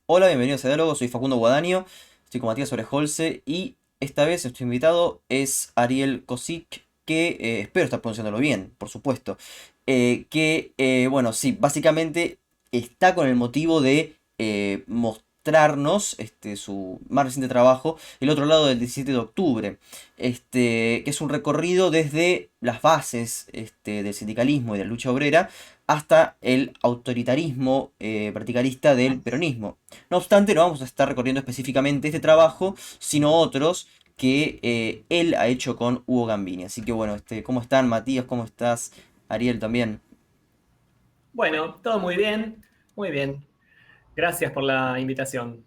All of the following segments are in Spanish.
Hola, bienvenidos a Diálogo, soy Facundo Guadaño, estoy con Matías Orejolce y esta vez nuestro invitado es Ariel Kosic, que espero estar pronunciándolo bien, por supuesto. Bueno, sí, básicamente está con el motivo de mostrarnos su más reciente trabajo, El otro lado del 17 de octubre, que es un recorrido desde las bases del sindicalismo y de la lucha obrera hasta el autoritarismo verticalista del peronismo. No obstante, no vamos a estar recorriendo específicamente este trabajo, sino otros que él ha hecho con Hugo Gambini. Así que bueno, ¿cómo están Matías? ¿Cómo estás? Ariel también. Bueno, todo muy bien, muy bien. Gracias por la invitación.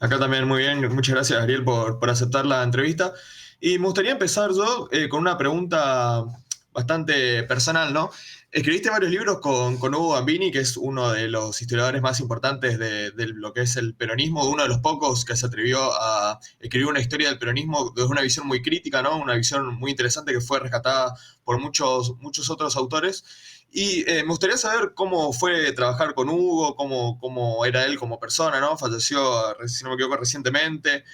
Acá también muy bien, muchas gracias Ariel por aceptar la entrevista. Y me gustaría empezar yo con una pregunta bastante personal, ¿no? Escribiste varios libros con Hugo Gambini, que es uno de los historiadores más importantes de lo que es el peronismo, uno de los pocos que se atrevió a escribir una historia del peronismo desde una visión muy crítica, ¿no? Una visión muy interesante que fue rescatada por muchos otros autores. Y me gustaría saber cómo fue trabajar con Hugo, cómo era él como persona, ¿no? Falleció, si no me equivoco, recientemente.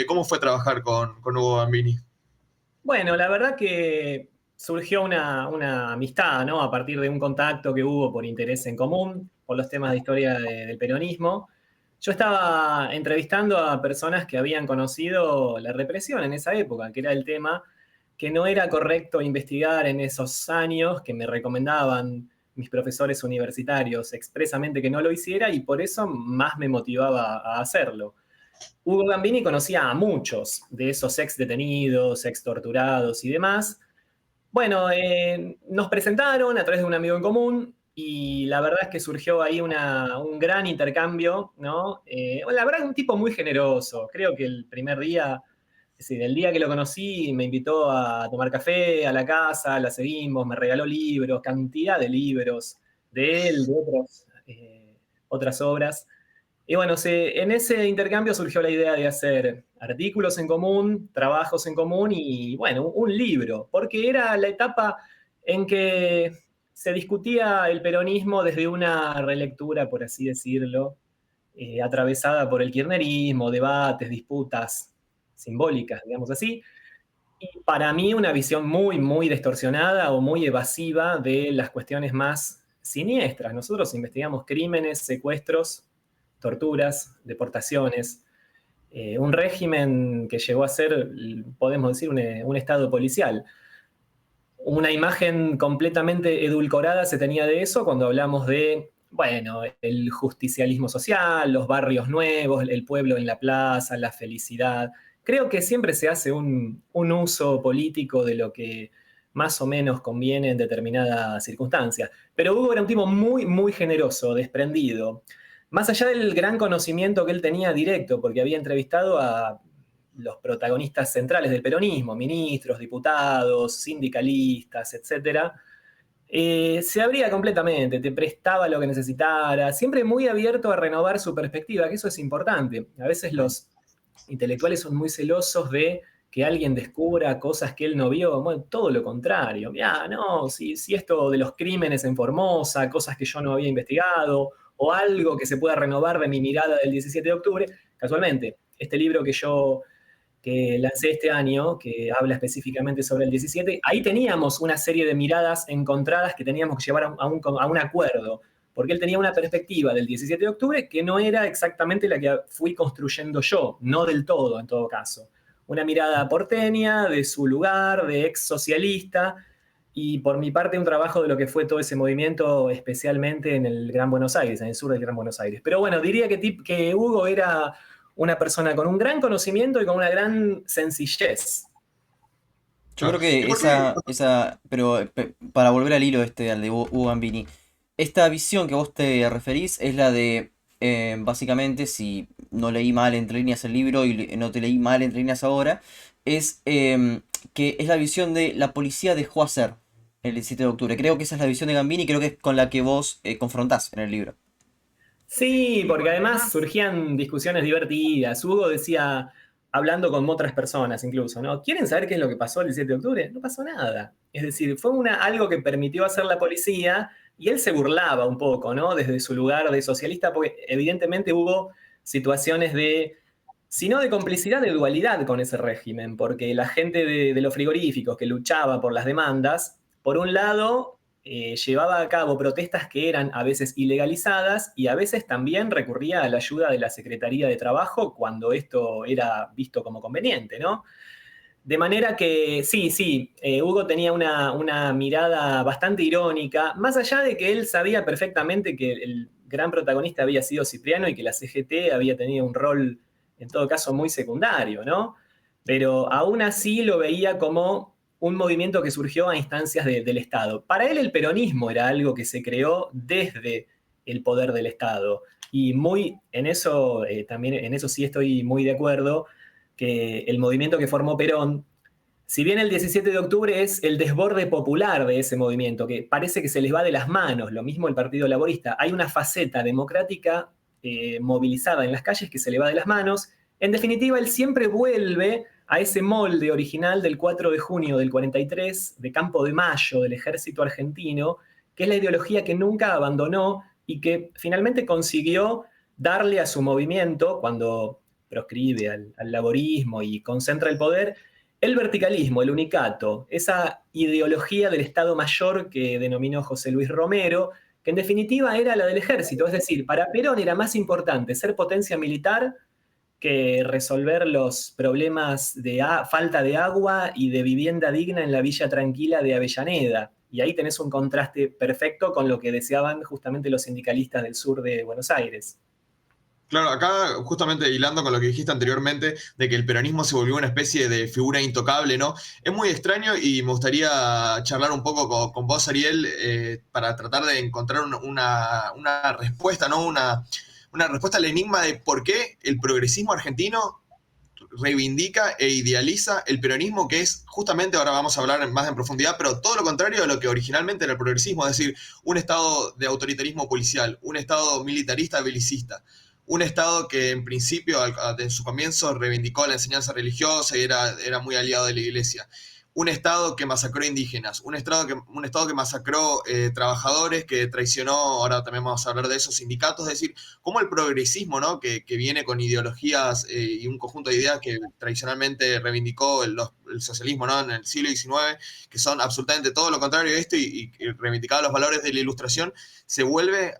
¿Cómo fue trabajar con Hugo Gambini? Bueno, la verdad que surgió una amistad, ¿no? A partir de un contacto que hubo por interés en común, por los temas de historia del peronismo. Yo estaba entrevistando a personas que habían conocido la represión en esa época, que era el tema que no era correcto investigar en esos años, que me recomendaban mis profesores universitarios expresamente que no lo hiciera y por eso más me motivaba a hacerlo. Hugo Gambini conocía a muchos de esos ex detenidos, ex torturados y demás. Bueno, nos presentaron a través de un amigo en común y la verdad es que surgió ahí un gran intercambio, ¿no? La verdad, un tipo muy generoso. Creo que el primer día, es decir, el día que lo conocí, me invitó a tomar café a la casa, la seguimos, me regaló libros, cantidad de libros de él, de otras obras. Y bueno, en ese intercambio surgió la idea de hacer artículos en común, trabajos en común y, bueno, un libro, porque era la etapa en que se discutía el peronismo desde una relectura, por así decirlo, atravesada por el kirchnerismo, debates, disputas simbólicas, digamos así. Y para mí una visión muy, muy distorsionada o muy evasiva de las cuestiones más siniestras. Nosotros investigamos crímenes, secuestros, torturas, deportaciones, un régimen que llegó a ser, podemos decir, un estado policial. Una imagen completamente edulcorada se tenía de eso cuando hablamos de, bueno, el justicialismo social, los barrios nuevos, el pueblo en la plaza, la felicidad. Creo que siempre se hace un uso político de lo que más o menos conviene en determinadas circunstancias. Pero Hugo era un tipo muy, muy generoso, desprendido. Más allá del gran conocimiento que él tenía directo, porque había entrevistado a los protagonistas centrales del peronismo, ministros, diputados, sindicalistas, etcétera, se abría completamente, te prestaba lo que necesitara, siempre muy abierto a renovar su perspectiva, que eso es importante. A veces los intelectuales son muy celosos de que alguien descubra cosas que él no vio, bueno, todo lo contrario. Ya, no, si esto de los crímenes en Formosa, cosas que yo no había investigado, o algo que se pueda renovar de mi mirada del 17 de octubre, casualmente, este libro que lancé este año, que habla específicamente sobre el 17, ahí teníamos una serie de miradas encontradas que teníamos que llevar a un acuerdo, porque él tenía una perspectiva del 17 de octubre que no era exactamente la que fui construyendo yo, no del todo en todo caso. Una mirada porteña, de su lugar, de ex socialista, y por mi parte un trabajo de lo que fue todo ese movimiento, especialmente en el Gran Buenos Aires, en el sur del Gran Buenos Aires. Pero bueno, diría que Hugo era una persona con un gran conocimiento y con una gran sencillez. Yo Ah, creo ¿y que por qué? pero para volver al hilo al de Hugo Gambini, esta visión que vos te referís es la de, básicamente, si no leí mal entre líneas el libro y no te leí mal entre líneas ahora, es que es la visión de la policía dejó hacer el 17 de octubre. Creo que esa es la visión de Gambini y creo que es con la que vos confrontás en el libro. Sí, porque además surgían discusiones divertidas. Hugo decía, hablando con otras personas incluso, ¿no? ¿Quieren saber qué es lo que pasó el 17 de octubre? No pasó nada. Es decir, fue algo que permitió hacer la policía y él se burlaba un poco, ¿no? Desde su lugar de socialista, porque evidentemente Hugo situaciones de, si no de complicidad, de dualidad con ese régimen, porque la gente de los frigoríficos que luchaba por las demandas, por un lado, llevaba a cabo protestas que eran a veces ilegalizadas y a veces también recurría a la ayuda de la Secretaría de Trabajo cuando esto era visto como conveniente, ¿no? De manera que sí, Hugo tenía una mirada bastante irónica, más allá de que él sabía perfectamente que el gran protagonista había sido Cipriano y que la CGT había tenido un rol, en todo caso, muy secundario, ¿no? Pero aún así lo veía como un movimiento que surgió a instancias del Estado. Para él el peronismo era algo que se creó desde el poder del Estado. Y muy, en eso también, en eso sí estoy muy de acuerdo que el movimiento que formó Perón, si bien el 17 de octubre es el desborde popular de ese movimiento, que parece que se les va de las manos, lo mismo el Partido Laborista, hay una faceta democrática movilizada en las calles que se le va de las manos. En definitiva, él siempre vuelve a ese molde original del 4 de junio del 43, de Campo de Mayo, del ejército argentino, que es la ideología que nunca abandonó y que finalmente consiguió darle a su movimiento, cuando proscribe al laborismo y concentra el poder, el verticalismo, el unicato, esa ideología del Estado Mayor que denominó José Luis Romero, que en definitiva era la del ejército. Es decir, para Perón era más importante ser potencia militar que resolver los problemas de falta de agua y de vivienda digna en la villa tranquila de Avellaneda. Y ahí tenés un contraste perfecto con lo que deseaban justamente los sindicalistas del sur de Buenos Aires. Claro, acá justamente hilando con lo que dijiste anteriormente, de que el peronismo se volvió una especie de figura intocable, ¿no? Es muy extraño y me gustaría charlar un poco con vos, Ariel, para tratar de encontrar una respuesta, ¿no? Una respuesta al enigma de por qué el progresismo argentino reivindica e idealiza el peronismo, que es justamente, ahora vamos a hablar más en profundidad, pero todo lo contrario de lo que originalmente era el progresismo, es decir, un estado de autoritarismo policial, un estado militarista belicista, un Estado que en principio, en su comienzo, reivindicó la enseñanza religiosa y era muy aliado de la Iglesia. Un Estado que masacró indígenas, un Estado que masacró trabajadores, que traicionó, ahora también vamos a hablar de esos sindicatos, es decir, cómo el progresismo, ¿no? que viene con ideologías y un conjunto de ideas que tradicionalmente reivindicó el socialismo, ¿no? En el siglo XIX, que son absolutamente todo lo contrario de esto y reivindicaba los valores de la Ilustración, se vuelve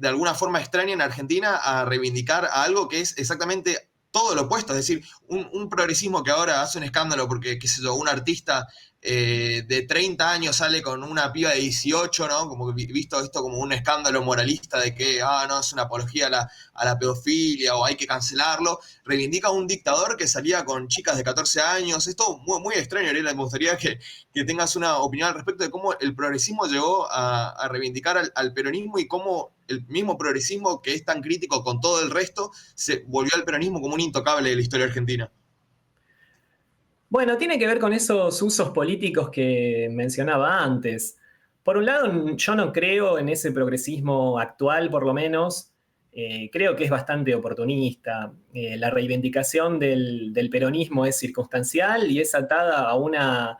de alguna forma extraña en Argentina a reivindicar a algo que es exactamente todo lo opuesto, es decir, un progresismo que ahora hace un escándalo porque, qué sé yo, un artista de 30 años sale con una piba de 18, ¿no? Como que visto esto como un escándalo moralista de que, no, es una apología a la pedofilia o hay que cancelarlo, reivindica a un dictador que salía con chicas de 14 años, esto muy, muy extraño, Ariela, me gustaría que tengas una opinión al respecto de cómo el progresismo llegó a reivindicar al peronismo y cómo el mismo progresismo que es tan crítico con todo el resto se volvió al peronismo como un intocable de la historia argentina. Bueno, tiene que ver con esos usos políticos que mencionaba antes. Por un lado, yo no creo en ese progresismo actual, por lo menos. Creo que es bastante oportunista. La reivindicación del peronismo es circunstancial y es atada a una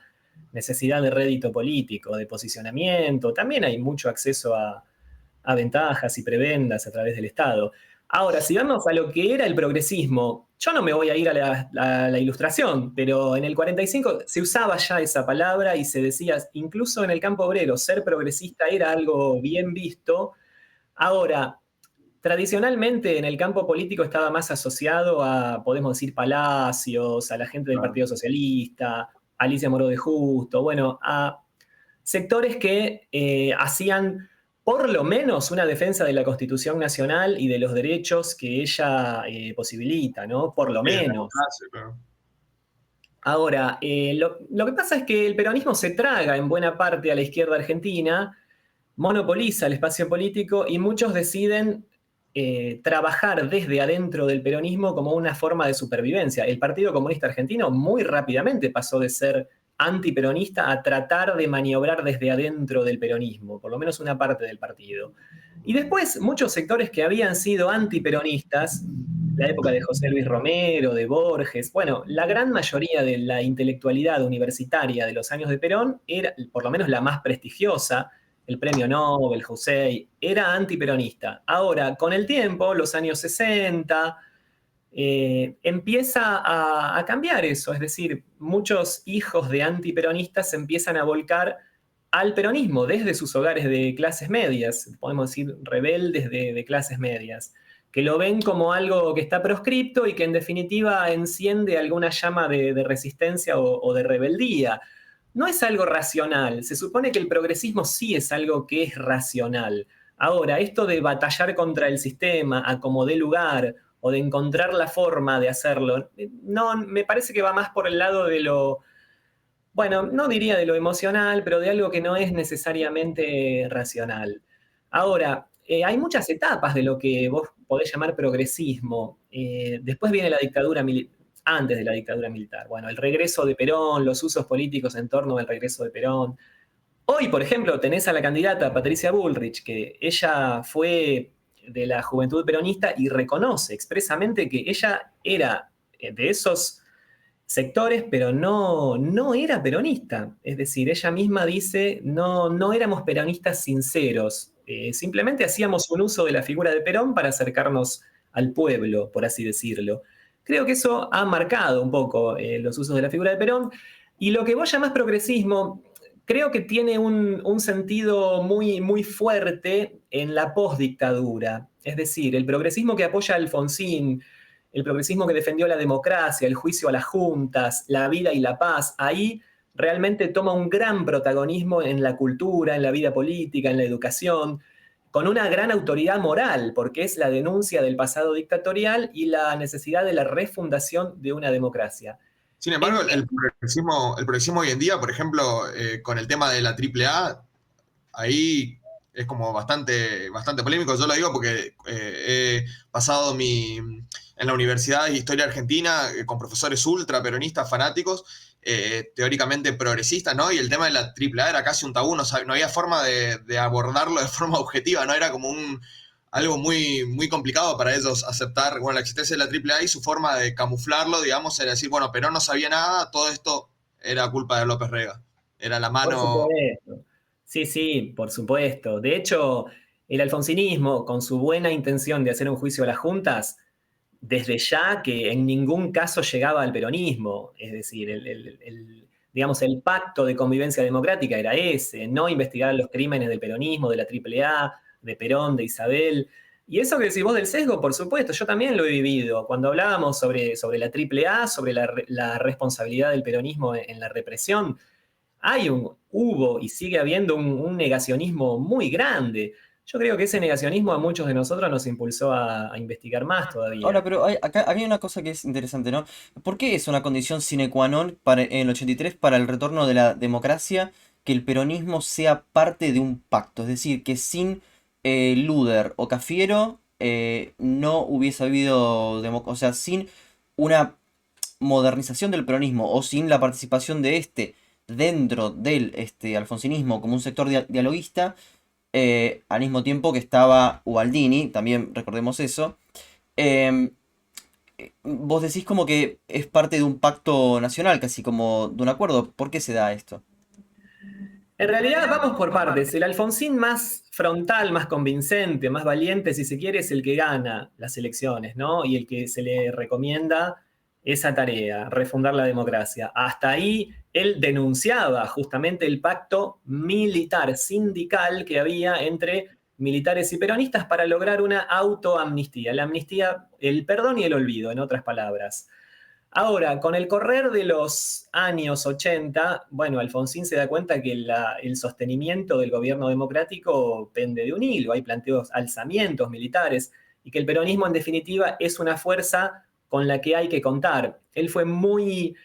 necesidad de rédito político, de posicionamiento. También hay mucho acceso a ventajas y prebendas a través del Estado. Ahora, si vamos a lo que era el progresismo, yo no me voy a ir a la Ilustración, pero en el 45 se usaba ya esa palabra y se decía, incluso en el campo obrero, ser progresista era algo bien visto. Ahora, tradicionalmente en el campo político estaba más asociado a, podemos decir, Palacios, a la gente del Partido Socialista, Alicia Moró de Justo, bueno, a sectores que hacían por lo menos una defensa de la Constitución Nacional y de los derechos que ella posibilita, ¿no? Por lo menos. Ahora, lo que pasa es que el peronismo se traga en buena parte a la izquierda argentina, monopoliza el espacio político y muchos deciden trabajar desde adentro del peronismo como una forma de supervivencia. El Partido Comunista Argentino muy rápidamente pasó de ser antiperonista a tratar de maniobrar desde adentro del peronismo, por lo menos una parte del partido. Y después muchos sectores que habían sido antiperonistas, la época de José Luis Romero, de Borges, bueno, la gran mayoría de la intelectualidad universitaria de los años de Perón era, por lo menos la más prestigiosa, el premio Nobel, José, era antiperonista. Ahora, con el tiempo, los años 60, empieza a cambiar eso, es decir, muchos hijos de antiperonistas se empiezan a volcar al peronismo desde sus hogares de clases medias, podemos decir rebeldes de clases medias, que lo ven como algo que está proscripto y que en definitiva enciende alguna llama de resistencia o de rebeldía. No es algo racional, se supone que el progresismo sí es algo que es racional. Ahora, esto de batallar contra el sistema, a como dé lugar, o de encontrar la forma de hacerlo, no, me parece que va más por el lado de lo, bueno, no diría de lo emocional, pero de algo que no es necesariamente racional. Ahora, hay muchas etapas de lo que vos podés llamar progresismo. Después viene la dictadura militar, antes de la dictadura militar. Bueno, el regreso de Perón, los usos políticos en torno al regreso de Perón. Hoy, por ejemplo, tenés a la candidata Patricia Bullrich, que ella fue de la Juventud Peronista y reconoce expresamente que ella era de esos sectores, pero no era peronista. Es decir, ella misma dice, no éramos peronistas sinceros, simplemente hacíamos un uso de la figura de Perón para acercarnos al pueblo, por así decirlo. Creo que eso ha marcado un poco los usos de la figura de Perón. Y lo que vos llamás progresismo, creo que tiene un sentido muy fuerte en la postdictadura. Es decir, el progresismo que apoya a Alfonsín, el progresismo que defendió la democracia, el juicio a las juntas, la vida y la paz, ahí realmente toma un gran protagonismo en la cultura, en la vida política, en la educación, con una gran autoridad moral, porque es la denuncia del pasado dictatorial y la necesidad de la refundación de una democracia. Sin embargo, el progresismo hoy en día, por ejemplo, con el tema de la AAA, ahí es como bastante polémico. Yo lo digo porque he pasado en la Universidad de Historia Argentina con profesores ultra peronistas fanáticos, teóricamente progresistas, ¿no? Y el tema de la AAA era casi un tabú, no había forma de abordarlo de forma objetiva, ¿no? Era como algo muy complicado para ellos aceptar, bueno, la existencia de la AAA y su forma de camuflarlo, digamos, era decir, bueno, Perón no sabía nada, todo esto era culpa de López Rega. Era la Por mano. supuesto. Sí, por supuesto. De hecho, el alfonsinismo, con su buena intención de hacer un juicio a las juntas, desde ya que en ningún caso llegaba al peronismo. Es decir, digamos, el pacto de convivencia democrática era ese, no investigar los crímenes del peronismo, de la AAA, de Perón, de Isabel. Y eso que decís vos del sesgo, por supuesto, yo también lo he vivido. Cuando hablábamos sobre la AAA, sobre la responsabilidad del peronismo en la represión, hubo y sigue habiendo un negacionismo muy grande. Yo creo que ese negacionismo a muchos de nosotros nos impulsó a investigar más Ahora, todavía. pero acá hay una cosa que es interesante, ¿no? ¿Por qué es una condición sine qua non en el 83 para el retorno de la democracia que el peronismo sea parte de un pacto? Es decir, que sin Luder o Cafiero no hubiese habido o sea, sin una modernización del peronismo o sin la participación de este dentro del alfonsinismo como un sector dialoguista, al mismo tiempo que estaba Ubaldini, también recordemos eso. em, Vos decís como que es parte de un pacto nacional, casi como de un acuerdo. ¿Por qué se da esto? En realidad, vamos por partes. El Alfonsín más frontal, más convincente, más valiente, si se quiere, es el que gana las elecciones, ¿no? Y el que se le recomienda esa tarea, refundar la democracia. Hasta ahí él denunciaba justamente el pacto militar, sindical que había entre militares y peronistas para lograr una autoamnistía. La amnistía, el perdón y el olvido, en otras palabras. Ahora, con el correr de los años 80, bueno, Alfonsín se da cuenta que el sostenimiento del gobierno democrático pende de un hilo, hay planteos, alzamientos militares, y que el peronismo en definitiva es una fuerza con la que hay que contar. Él fue muy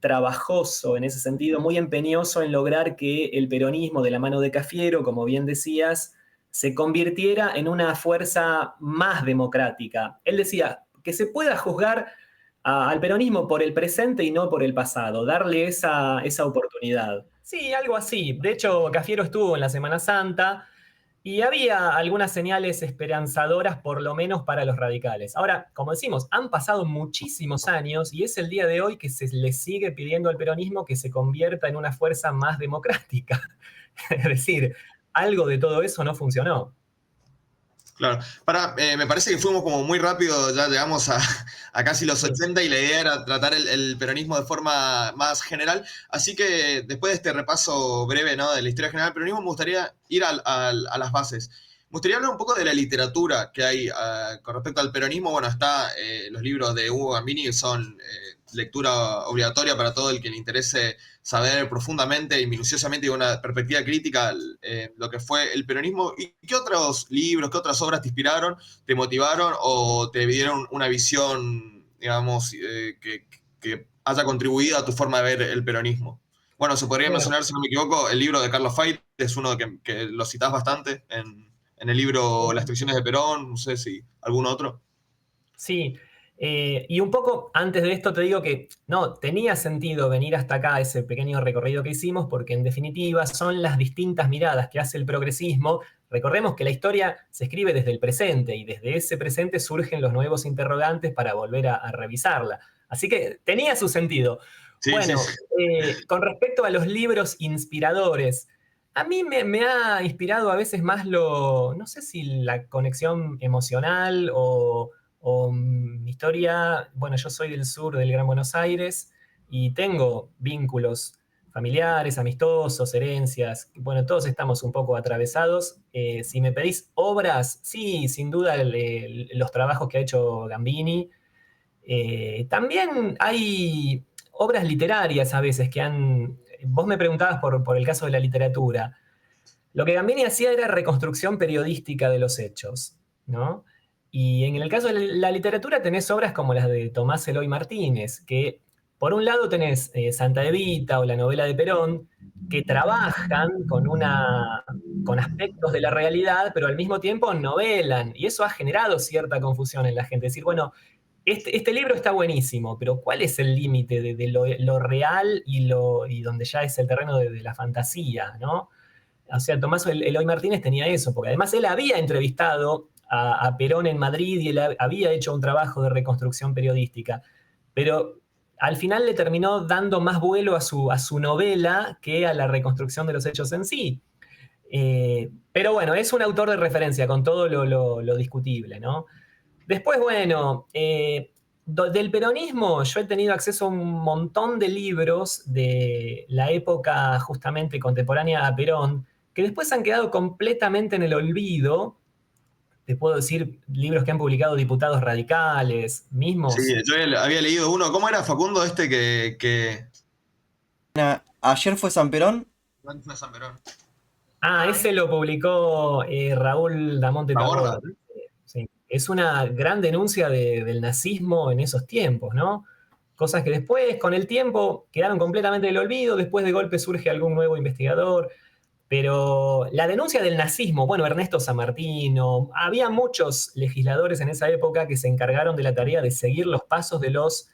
trabajoso en ese sentido, muy empeñoso en lograr que el peronismo de la mano de Cafiero, como bien decías, se convirtiera en una fuerza más democrática. Él decía que se pueda juzgar al peronismo por el presente y no por el pasado, darle esa oportunidad. Sí, algo así. De hecho, Cafiero estuvo en la Semana Santa y había algunas señales esperanzadoras, por lo menos para los radicales. Ahora, como decimos, han pasado muchísimos años y es el día de hoy que se le sigue pidiendo al peronismo que se convierta en una fuerza más democrática. Es decir, algo de todo eso no funcionó. Claro. Me parece que fuimos como muy rápido, ya llegamos a casi los 80 y la idea era tratar el peronismo de forma más general. Así que después de este repaso breve, ¿no?, de la historia general del peronismo, me gustaría ir a las bases. Me gustaría hablar un poco de la literatura que hay con respecto al peronismo. Bueno, está los libros de Hugo Gambini, que son lectura obligatoria para todo el que le interese saber profundamente y minuciosamente y con una perspectiva crítica lo que fue el peronismo. ¿Y qué otros libros, qué otras obras te inspiraron, te motivaron o te dieron una visión, digamos, que haya contribuido a tu forma de ver el peronismo? Bueno, se podría Bueno, mencionar, si no me equivoco, el libro de Carlos Fait, es uno que lo citás bastante en el libro Las traiciones de Perón, no sé si algún otro. sí, y un poco antes de esto te digo que no, tenía sentido venir hasta acá, ese pequeño recorrido que hicimos, porque en definitiva son las distintas miradas que hace el progresismo. Recordemos que la historia se escribe desde el presente y desde ese presente surgen los nuevos interrogantes para volver a revisarla. Así que tenía su sentido. Sí, sí, Bueno, sí. con respecto a los libros inspiradores, a mí me ha inspirado a veces más no sé si la conexión emocional o mi historia. Bueno, yo soy del sur del Gran Buenos Aires y tengo vínculos familiares, amistosos, herencias. Bueno, todos estamos un poco atravesados. Si me pedís obras, sí, sin duda los trabajos que ha hecho Gambini. También hay obras literarias a veces que han... Vos me preguntabas por el caso de la literatura. Lo que Gambini hacía era reconstrucción periodística de los hechos, ¿no? Y en el caso de la literatura tenés obras como las de Tomás Eloy Martínez, que por un lado tenés Santa Evita o la novela de Perón, que trabajan con aspectos de la realidad, pero al mismo tiempo novelan, y eso ha generado cierta confusión en la gente. Es decir, bueno, este libro está buenísimo, pero ¿cuál es el límite de lo real y donde ya es el terreno de la fantasía, ¿no? O sea, Tomás Eloy Martínez tenía eso, porque además él había entrevistado a Perón en Madrid y él había hecho un trabajo de reconstrucción periodística, pero al final le terminó dando más vuelo a su novela que a la reconstrucción de los hechos en sí. Pero bueno, es un autor de referencia con todo lo discutible, ¿no? Después, bueno, del peronismo yo he tenido acceso a un montón de libros de la época justamente contemporánea a Perón, que después han quedado completamente en el olvido. Te puedo decir libros que han publicado diputados radicales, Sí, mismos. yo había leído uno. ¿Cómo era, Facundo, este que... Ayer fue San Perón. ¿Dónde fue San Perón? Ah, ese lo publicó Raúl Damonte La Borda. Taborda. Sí. Es una gran denuncia del nazismo en esos tiempos, ¿no? Cosas que después, con el tiempo, quedaron completamente del olvido. Después de golpe surge algún nuevo investigador. Pero la denuncia del nazismo, bueno, Ernesto Sammartino, había muchos legisladores en esa época que se encargaron de la tarea de seguir los pasos de los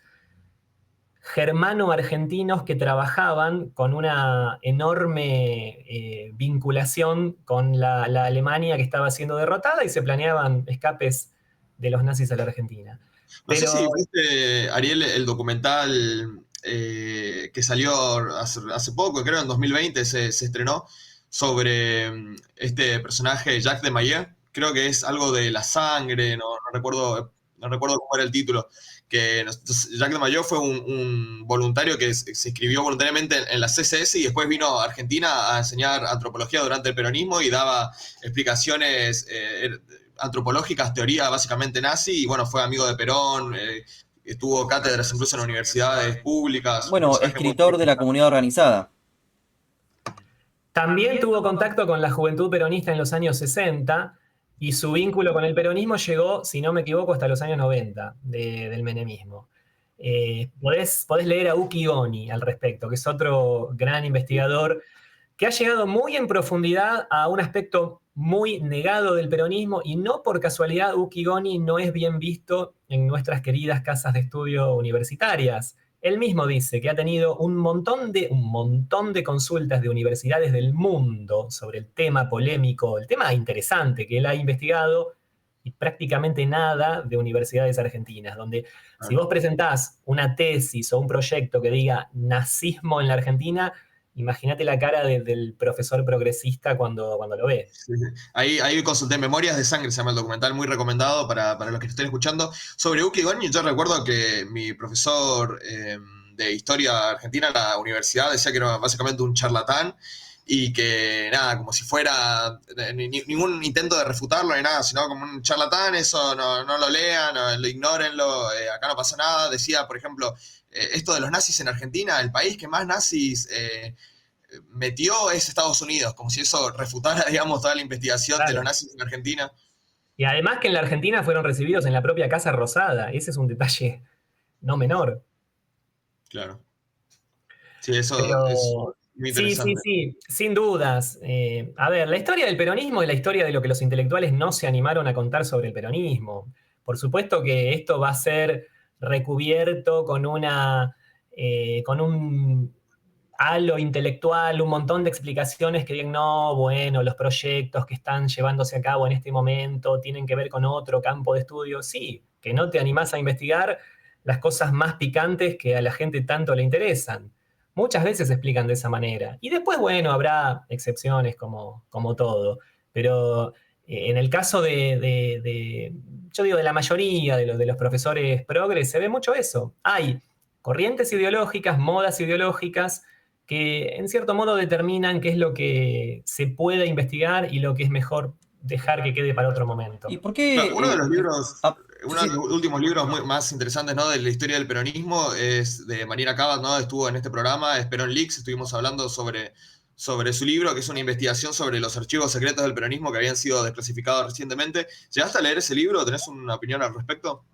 germano-argentinos que trabajaban con una enorme vinculación con la Alemania que estaba siendo derrotada y se planeaban escapes de los nazis a la Argentina. No sé si Pero viste, Ariel, el documental que salió hace poco, creo en 2020 se estrenó, sobre este personaje Jacques de Maillet. Creo que es algo de la sangre, no recuerdo cómo era el título. Jacques de Maillet fue un voluntario que se inscribió voluntariamente en la CSS y después vino a Argentina a enseñar antropología durante el peronismo y daba explicaciones antropológicas, teoría básicamente nazi, y bueno, fue amigo de Perón, tuvo cátedras incluso en universidades públicas, un Bueno, personaje muy escritor de la interesante. comunidad organizada. también tuvo contacto con la juventud peronista en los años 60 y su vínculo con el peronismo llegó, si no me equivoco, hasta los años 90 del menemismo. Podés leer a Uki Oni al respecto, que es otro gran investigador que ha llegado muy en profundidad a un aspecto muy negado del peronismo y no por casualidad Uki Oni no es bien visto en nuestras queridas casas de estudio universitarias. Él mismo dice que ha tenido un montón de consultas de universidades del mundo sobre el tema polémico, el tema interesante que él ha investigado, y prácticamente nada de universidades argentinas, donde si vos presentás una tesis o un proyecto que diga nazismo en la Argentina, imagínate la cara del profesor progresista cuando lo ve. Sí, sí. Ahí consulté Memorias de Sangre, se llama el documental, muy recomendado para los que estén escuchando. Sobre Uki Goñi, yo recuerdo que mi profesor de Historia Argentina en la universidad decía que era básicamente un charlatán y que nada, como si fuera ningún intento de refutarlo ni nada, sino como un charlatán, eso no lo lean, lo ignórenlo, acá no pasa nada. Decía, por ejemplo, esto de los nazis en Argentina, el país que más nazis metió es Estados Unidos, como si eso refutara, digamos, toda la investigación de los Claro. nazis en Argentina. Y además que en la Argentina fueron recibidos en la propia Casa Rosada. Ese es un detalle no menor. Claro. Sí, eso es Pero muy sí, sí, interesante. sí, sin dudas. A ver, la historia del peronismo es la historia de lo que los intelectuales no se animaron a contar sobre el peronismo. Por supuesto que esto va a ser recubierto con un halo intelectual, un montón de explicaciones que digan, no, bueno, los proyectos que están llevándose a cabo en este momento tienen que ver con otro campo de estudio. Sí, que no te animás a investigar las cosas más picantes que a la gente tanto le interesan. Muchas veces se explican de esa manera. Y después, bueno, habrá excepciones como todo. Pero en el caso yo digo, de la mayoría de los profesores progres, se ve mucho eso. Hay corrientes ideológicas, modas ideológicas, que en cierto modo determinan qué es lo que se puede investigar y lo que es mejor dejar que quede para otro momento. ¿Y por Uno de qué? los libros, Sí, uno de sí. los últimos libros más interesantes, ¿no?, de la historia del peronismo es de Marina Cabas, ¿no? Estuvo en este programa, es Perón Leaks, estuvimos hablando sobre su libro, que es una investigación sobre los archivos secretos del peronismo que habían sido desclasificados recientemente. ¿Llegaste a leer ese libro? ¿Tenés una opinión al respecto?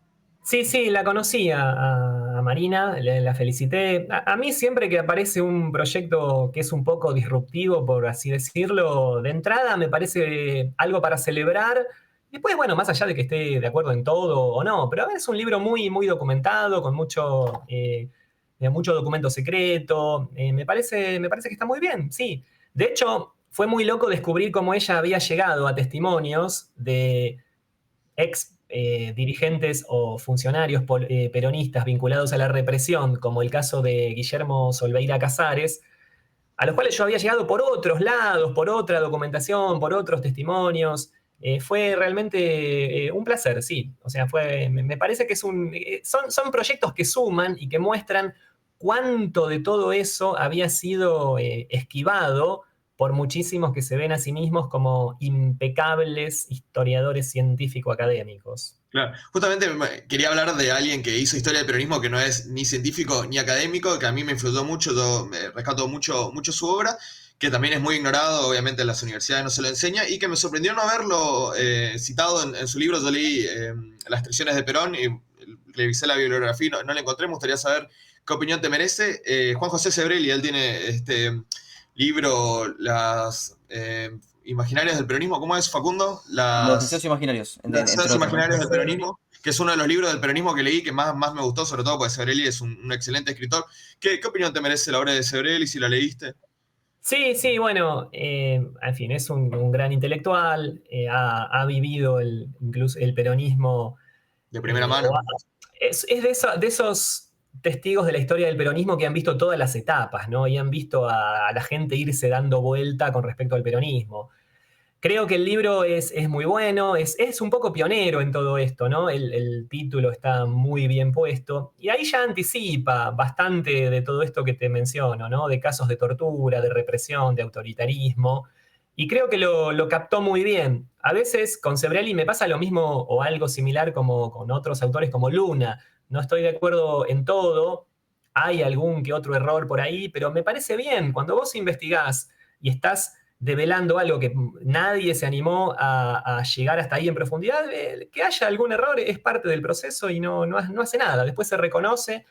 Sí, sí, la conocí a Marina, la felicité. A mí siempre que aparece un proyecto que es un poco disruptivo, por así decirlo, de entrada me parece algo para celebrar. Después, bueno, más allá de que esté de acuerdo en todo o no, pero es un libro muy, muy documentado, con mucho documento secreto. Me parece que está muy bien, sí. De hecho, fue muy loco descubrir cómo ella había llegado a testimonios de ex dirigentes o funcionarios peronistas vinculados a la represión, como el caso de Guillermo Solveira Casares, a los cuales yo había llegado por otros lados, por otra documentación, por otros testimonios. Fue realmente un placer, sí. O sea, me parece que son proyectos que suman y que muestran cuánto de todo eso había sido esquivado por muchísimos que se ven a sí mismos como impecables historiadores científico-académicos. Claro, justamente quería hablar de alguien que hizo historia del peronismo que no es ni científico ni académico, que a mí me influyó mucho, yo rescato mucho su obra, que también es muy ignorado, obviamente en las universidades no se lo enseña, y que me sorprendió no haberlo citado en su libro. Yo leí Las traiciones de Perón y revisé la bibliografía y no la encontré. Me gustaría saber qué opinión te merece. Juan José Sebrelli, él tiene este libro, Las Imaginarias del Peronismo. ¿Cómo es, Facundo? Los deseos imaginarios, Las entre Deseos otros, ¿no? Imaginarios del Peronismo, que es uno de los libros del peronismo que leí que más me gustó, sobre todo porque Sebrelli es un excelente escritor. ¿Qué opinión te merece la obra de Sebrelli, si la leíste? Sí, sí, bueno, en fin, es un gran intelectual, ha vivido incluso el peronismo. De primera mano. Es de esos testigos de la historia del peronismo que han visto todas las etapas, ¿no? Y han visto a la gente irse dando vuelta con respecto al peronismo. Creo que el libro es muy bueno, es un poco pionero en todo esto, ¿no? El título está muy bien puesto y ahí ya anticipa bastante de todo esto que te menciono, ¿no? De casos de tortura, de represión, de autoritarismo. Y creo que lo captó muy bien. A veces con Sebrelli me pasa lo mismo o algo similar como con otros autores como Luna. No estoy de acuerdo en todo, hay algún que otro error por ahí, pero me parece bien. Cuando vos investigás y estás develando algo que nadie se animó a llegar hasta ahí en profundidad, que haya algún error es parte del proceso y no hace nada. Después se reconoce.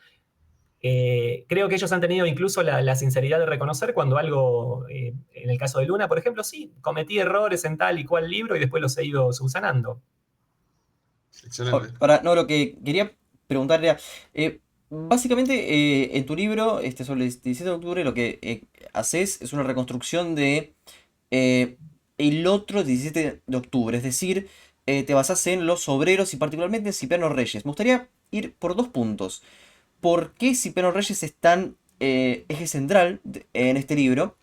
Creo que ellos han tenido incluso la sinceridad de reconocer cuando algo, en el caso de Luna, por ejemplo, sí, cometí errores en tal y cual libro y después los he ido subsanando. Excelente. No, lo que quería preguntar era, básicamente en tu libro, sobre el 17 de octubre, lo que haces es una reconstrucción de eh, el otro 17 de octubre, es decir, te basás en los obreros y particularmente en Cipriano Reyes. Me gustaría ir por dos puntos. ¿Por qué Cipriano Reyes es tan eje central en este libro,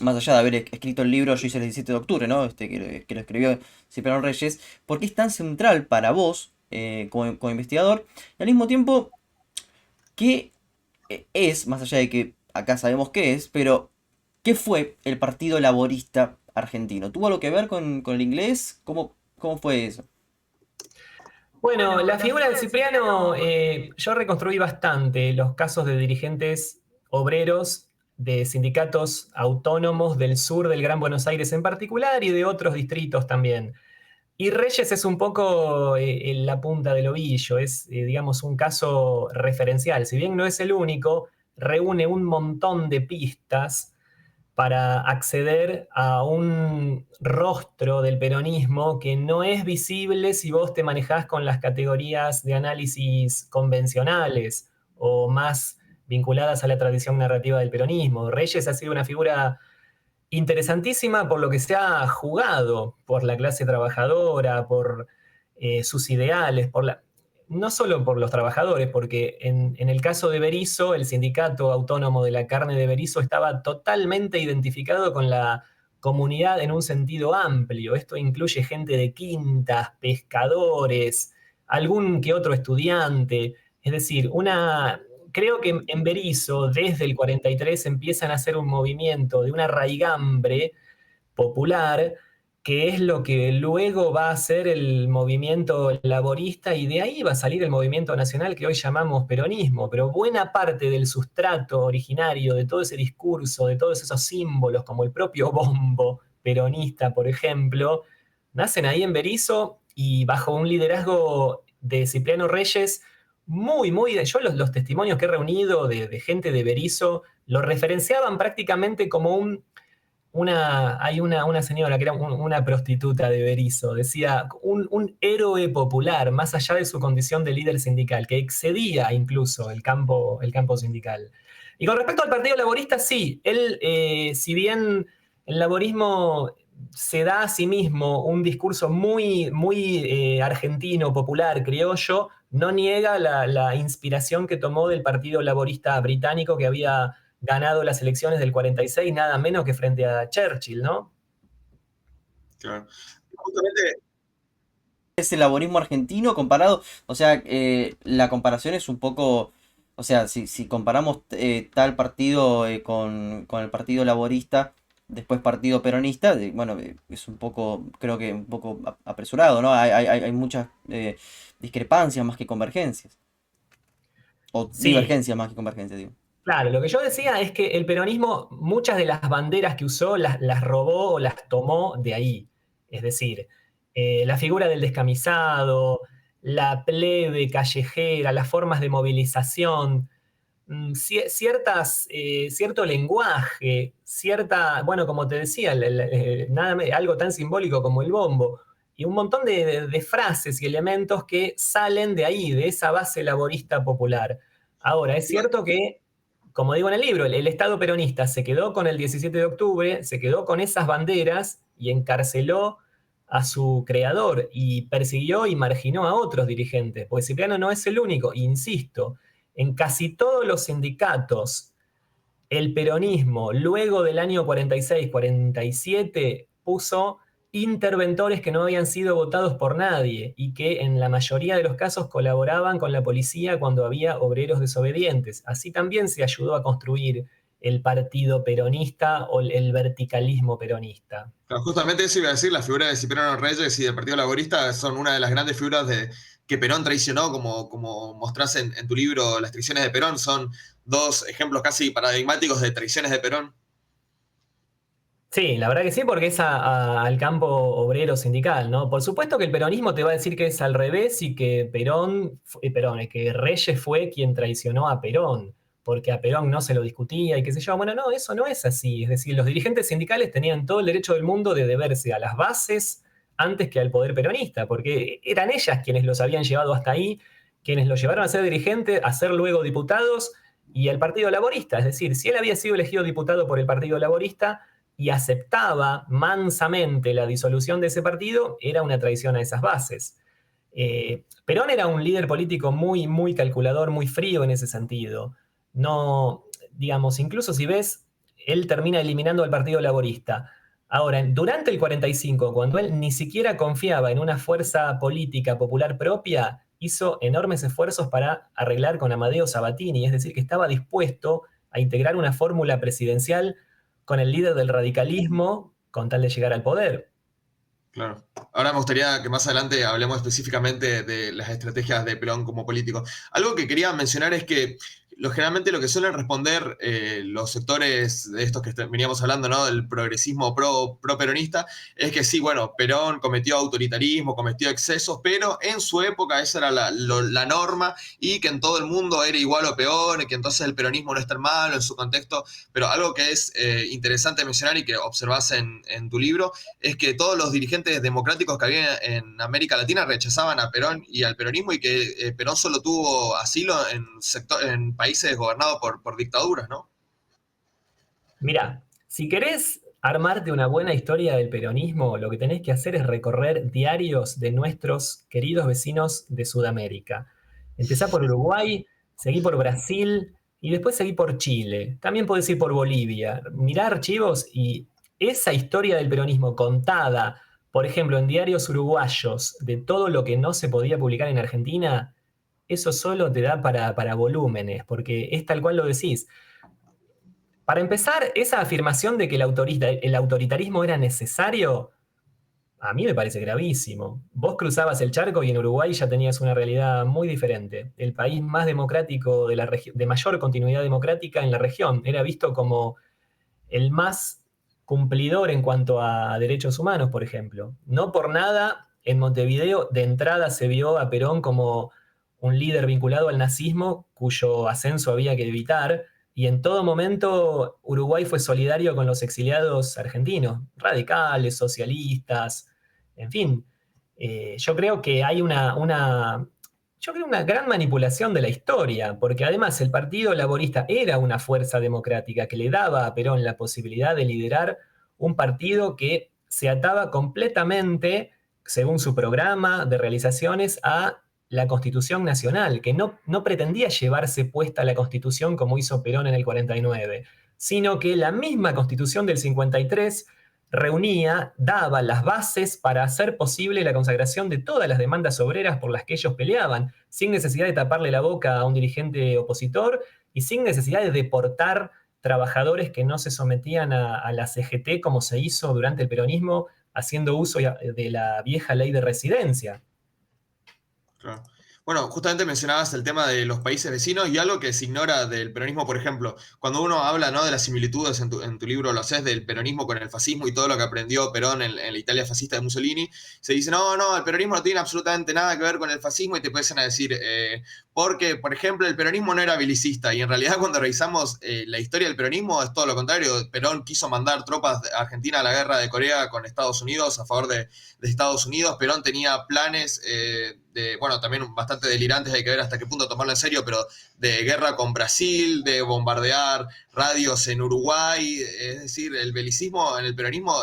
más allá de haber escrito el libro Yo hice el 17 de octubre, ¿no? Que lo escribió Cipriano Reyes, ¿por qué es tan central para vos como investigador? Y al mismo tiempo, ¿qué es, más allá de que acá sabemos qué es, pero qué fue el Partido Laborista Argentino? ¿Tuvo algo que ver con el inglés? ¿Cómo fue eso? Bueno, la figura de Cipriano, yo reconstruí bastante los casos de dirigentes obreros de sindicatos autónomos del sur del Gran Buenos Aires en particular y de otros distritos también. Y Reyes es un poco en la punta del ovillo, es, digamos, un caso referencial. Si bien no es el único, reúne un montón de pistas para acceder a un rostro del peronismo que no es visible si vos te manejás con las categorías de análisis convencionales o más vinculadas a la tradición narrativa del peronismo. Reyes ha sido una figura interesantísima por lo que se ha jugado por la clase trabajadora, por sus ideales, no solo por los trabajadores, porque en el caso de Berisso, el sindicato autónomo de la carne de Berisso estaba totalmente identificado con la comunidad en un sentido amplio. Esto incluye gente de quintas, pescadores, algún que otro estudiante. Es decir, creo que en Berisso, desde el 43, empiezan a hacer un movimiento de una raigambre popular, que es lo que luego va a ser el movimiento laborista, y de ahí va a salir el movimiento nacional que hoy llamamos peronismo. Pero buena parte del sustrato originario de todo ese discurso, de todos esos símbolos, como el propio bombo peronista, por ejemplo, nacen ahí en Berisso y bajo un liderazgo de Cipriano Reyes yo los testimonios que he reunido de gente de Berisso lo referenciaban prácticamente como una señora que era una prostituta de Berisso, decía un héroe popular, más allá de su condición de líder sindical, que excedía incluso el campo sindical. Y con respecto al Partido Laborista, sí, él, si bien el laborismo se da a sí mismo un discurso muy, muy argentino, popular, criollo, no niega la inspiración que tomó del Partido Laborista británico que había ganado las elecciones del 46, nada menos que frente a Churchill, ¿no? Claro. Justamente, Es el laborismo argentino comparado, o sea, la comparación es un poco, o sea, si comparamos tal partido con el Partido Laborista, después Partido Peronista, bueno, es un poco, creo que un poco apresurado, ¿no? Hay muchas discrepancias más que convergencias, o Sí, divergencias más que convergencias, digo. claro, lo que yo decía es que el peronismo, muchas de las banderas que usó las robó o las tomó de ahí. Es decir, la figura del descamisado, la plebe callejera, las formas de movilización, cierto lenguaje, bueno, como te decía, algo tan simbólico como el bombo, y un montón de frases y elementos que salen de ahí, de esa base laborista popular. Ahora, es cierto que, como digo en el libro, el Estado peronista se quedó con el 17 de octubre, se quedó con esas banderas y encarceló a su creador y persiguió y marginó a otros dirigentes, porque Cipriano no es el único, insisto. En casi todos los sindicatos, el peronismo, luego del año 46-47, puso interventores que no habían sido votados por nadie y que en la mayoría de los casos colaboraban con la policía cuando había obreros desobedientes. Así también se ayudó a construir el partido peronista o el verticalismo peronista. claro, justamente eso iba a decir, la figura de Cipriano Reyes y del Partido Laborista son una de las grandes figuras que Perón traicionó, como mostrás en tu libro, Las traiciones de Perón, son dos ejemplos casi paradigmáticos de traiciones de Perón. Sí, la verdad que sí, porque es al campo obrero sindical, ¿no? Por supuesto que el peronismo te va a decir que es al revés y que que Reyes fue quien traicionó a Perón, porque a Perón no se lo discutía y qué sé yo. Bueno, no, eso no es así. Es decir, los dirigentes sindicales tenían todo el derecho del mundo de deberse a las bases antes que al poder peronista, porque eran ellas quienes los habían llevado hasta ahí, quienes los llevaron a ser dirigentes, a ser luego diputados y al Partido Laborista. Es decir, si él había sido elegido diputado por el Partido Laborista y aceptaba mansamente la disolución de ese partido, era una traición a esas bases. Perón era un líder político muy, muy calculador, muy frío en ese sentido. No, digamos, incluso si ves, él termina eliminando al Partido Laborista. Ahora, durante el 45, cuando él ni siquiera confiaba en una fuerza política popular propia, hizo enormes esfuerzos para arreglar con Amadeo Sabatini, es decir, que estaba dispuesto a integrar una fórmula presidencial con el líder del radicalismo con tal de llegar al poder. Claro. Ahora me gustaría que más adelante hablemos específicamente de las estrategias de Perón como político. Algo que quería mencionar es que generalmente lo que suelen responder los sectores de estos que veníamos hablando, ¿no? Del progresismo pro-peronista, es que sí, bueno, Perón cometió autoritarismo, cometió excesos, pero en su época esa era la norma y que en todo el mundo era igual o peor, y que entonces el peronismo no es tan malo en su contexto. Pero algo que es interesante mencionar y que observás en tu libro es que todos los dirigentes democráticos que había en América Latina rechazaban a Perón y al peronismo, y que Perón solo tuvo asilo en países gobernados por dictaduras, ¿no? Mirá, si querés armarte una buena historia del peronismo, lo que tenés que hacer es recorrer diarios de nuestros queridos vecinos de Sudamérica. Empezá por Uruguay, seguí por Brasil y después seguí por Chile. También podés ir por Bolivia. Mirá archivos y esa historia del peronismo contada, por ejemplo, en diarios uruguayos, de todo lo que no se podía publicar en Argentina, eso solo te da para volúmenes, porque es tal cual lo decís. Para empezar, esa afirmación de que el autoritarismo era necesario, a mí me parece gravísimo. Vos cruzabas el charco y en Uruguay ya tenías una realidad muy diferente. El país más democrático de mayor continuidad democrática en la región era visto como el más cumplidor en cuanto a derechos humanos, por ejemplo. No por nada, en Montevideo de entrada se vio a Perón como un líder vinculado al nazismo cuyo ascenso había que evitar, y en todo momento Uruguay fue solidario con los exiliados argentinos, radicales, socialistas, en fin. Yo creo que hay una gran manipulación de la historia, porque además el Partido Laborista era una fuerza democrática que le daba a Perón la posibilidad de liderar un partido que se ataba completamente, según su programa de realizaciones, a la Constitución Nacional, que no pretendía llevarse puesta la Constitución como hizo Perón en el 49, sino que la misma Constitución del 53 reunía, daba las bases para hacer posible la consagración de todas las demandas obreras por las que ellos peleaban, sin necesidad de taparle la boca a un dirigente opositor y sin necesidad de deportar trabajadores que no se sometían a la CGT como se hizo durante el peronismo, haciendo uso de la vieja ley de residencia. Claro. Bueno, justamente mencionabas el tema de los países vecinos y algo que se ignora del peronismo, por ejemplo, cuando uno habla, ¿no?, de las similitudes en tu libro, lo haces del peronismo con el fascismo y todo lo que aprendió Perón en la Italia fascista de Mussolini, se dice, no, el peronismo no tiene absolutamente nada que ver con el fascismo, y te empiezan a decir, porque, por ejemplo, el peronismo no era belicista, y en realidad cuando revisamos la historia del peronismo es todo lo contrario. Perón quiso mandar tropas de Argentina a la guerra de Corea con Estados Unidos, a favor de Estados Unidos. Perón tenía planes bueno, también bastante delirantes, hay que ver hasta qué punto tomarlo en serio, pero de guerra con Brasil, de bombardear radios en Uruguay. Es decir, el belicismo en el peronismo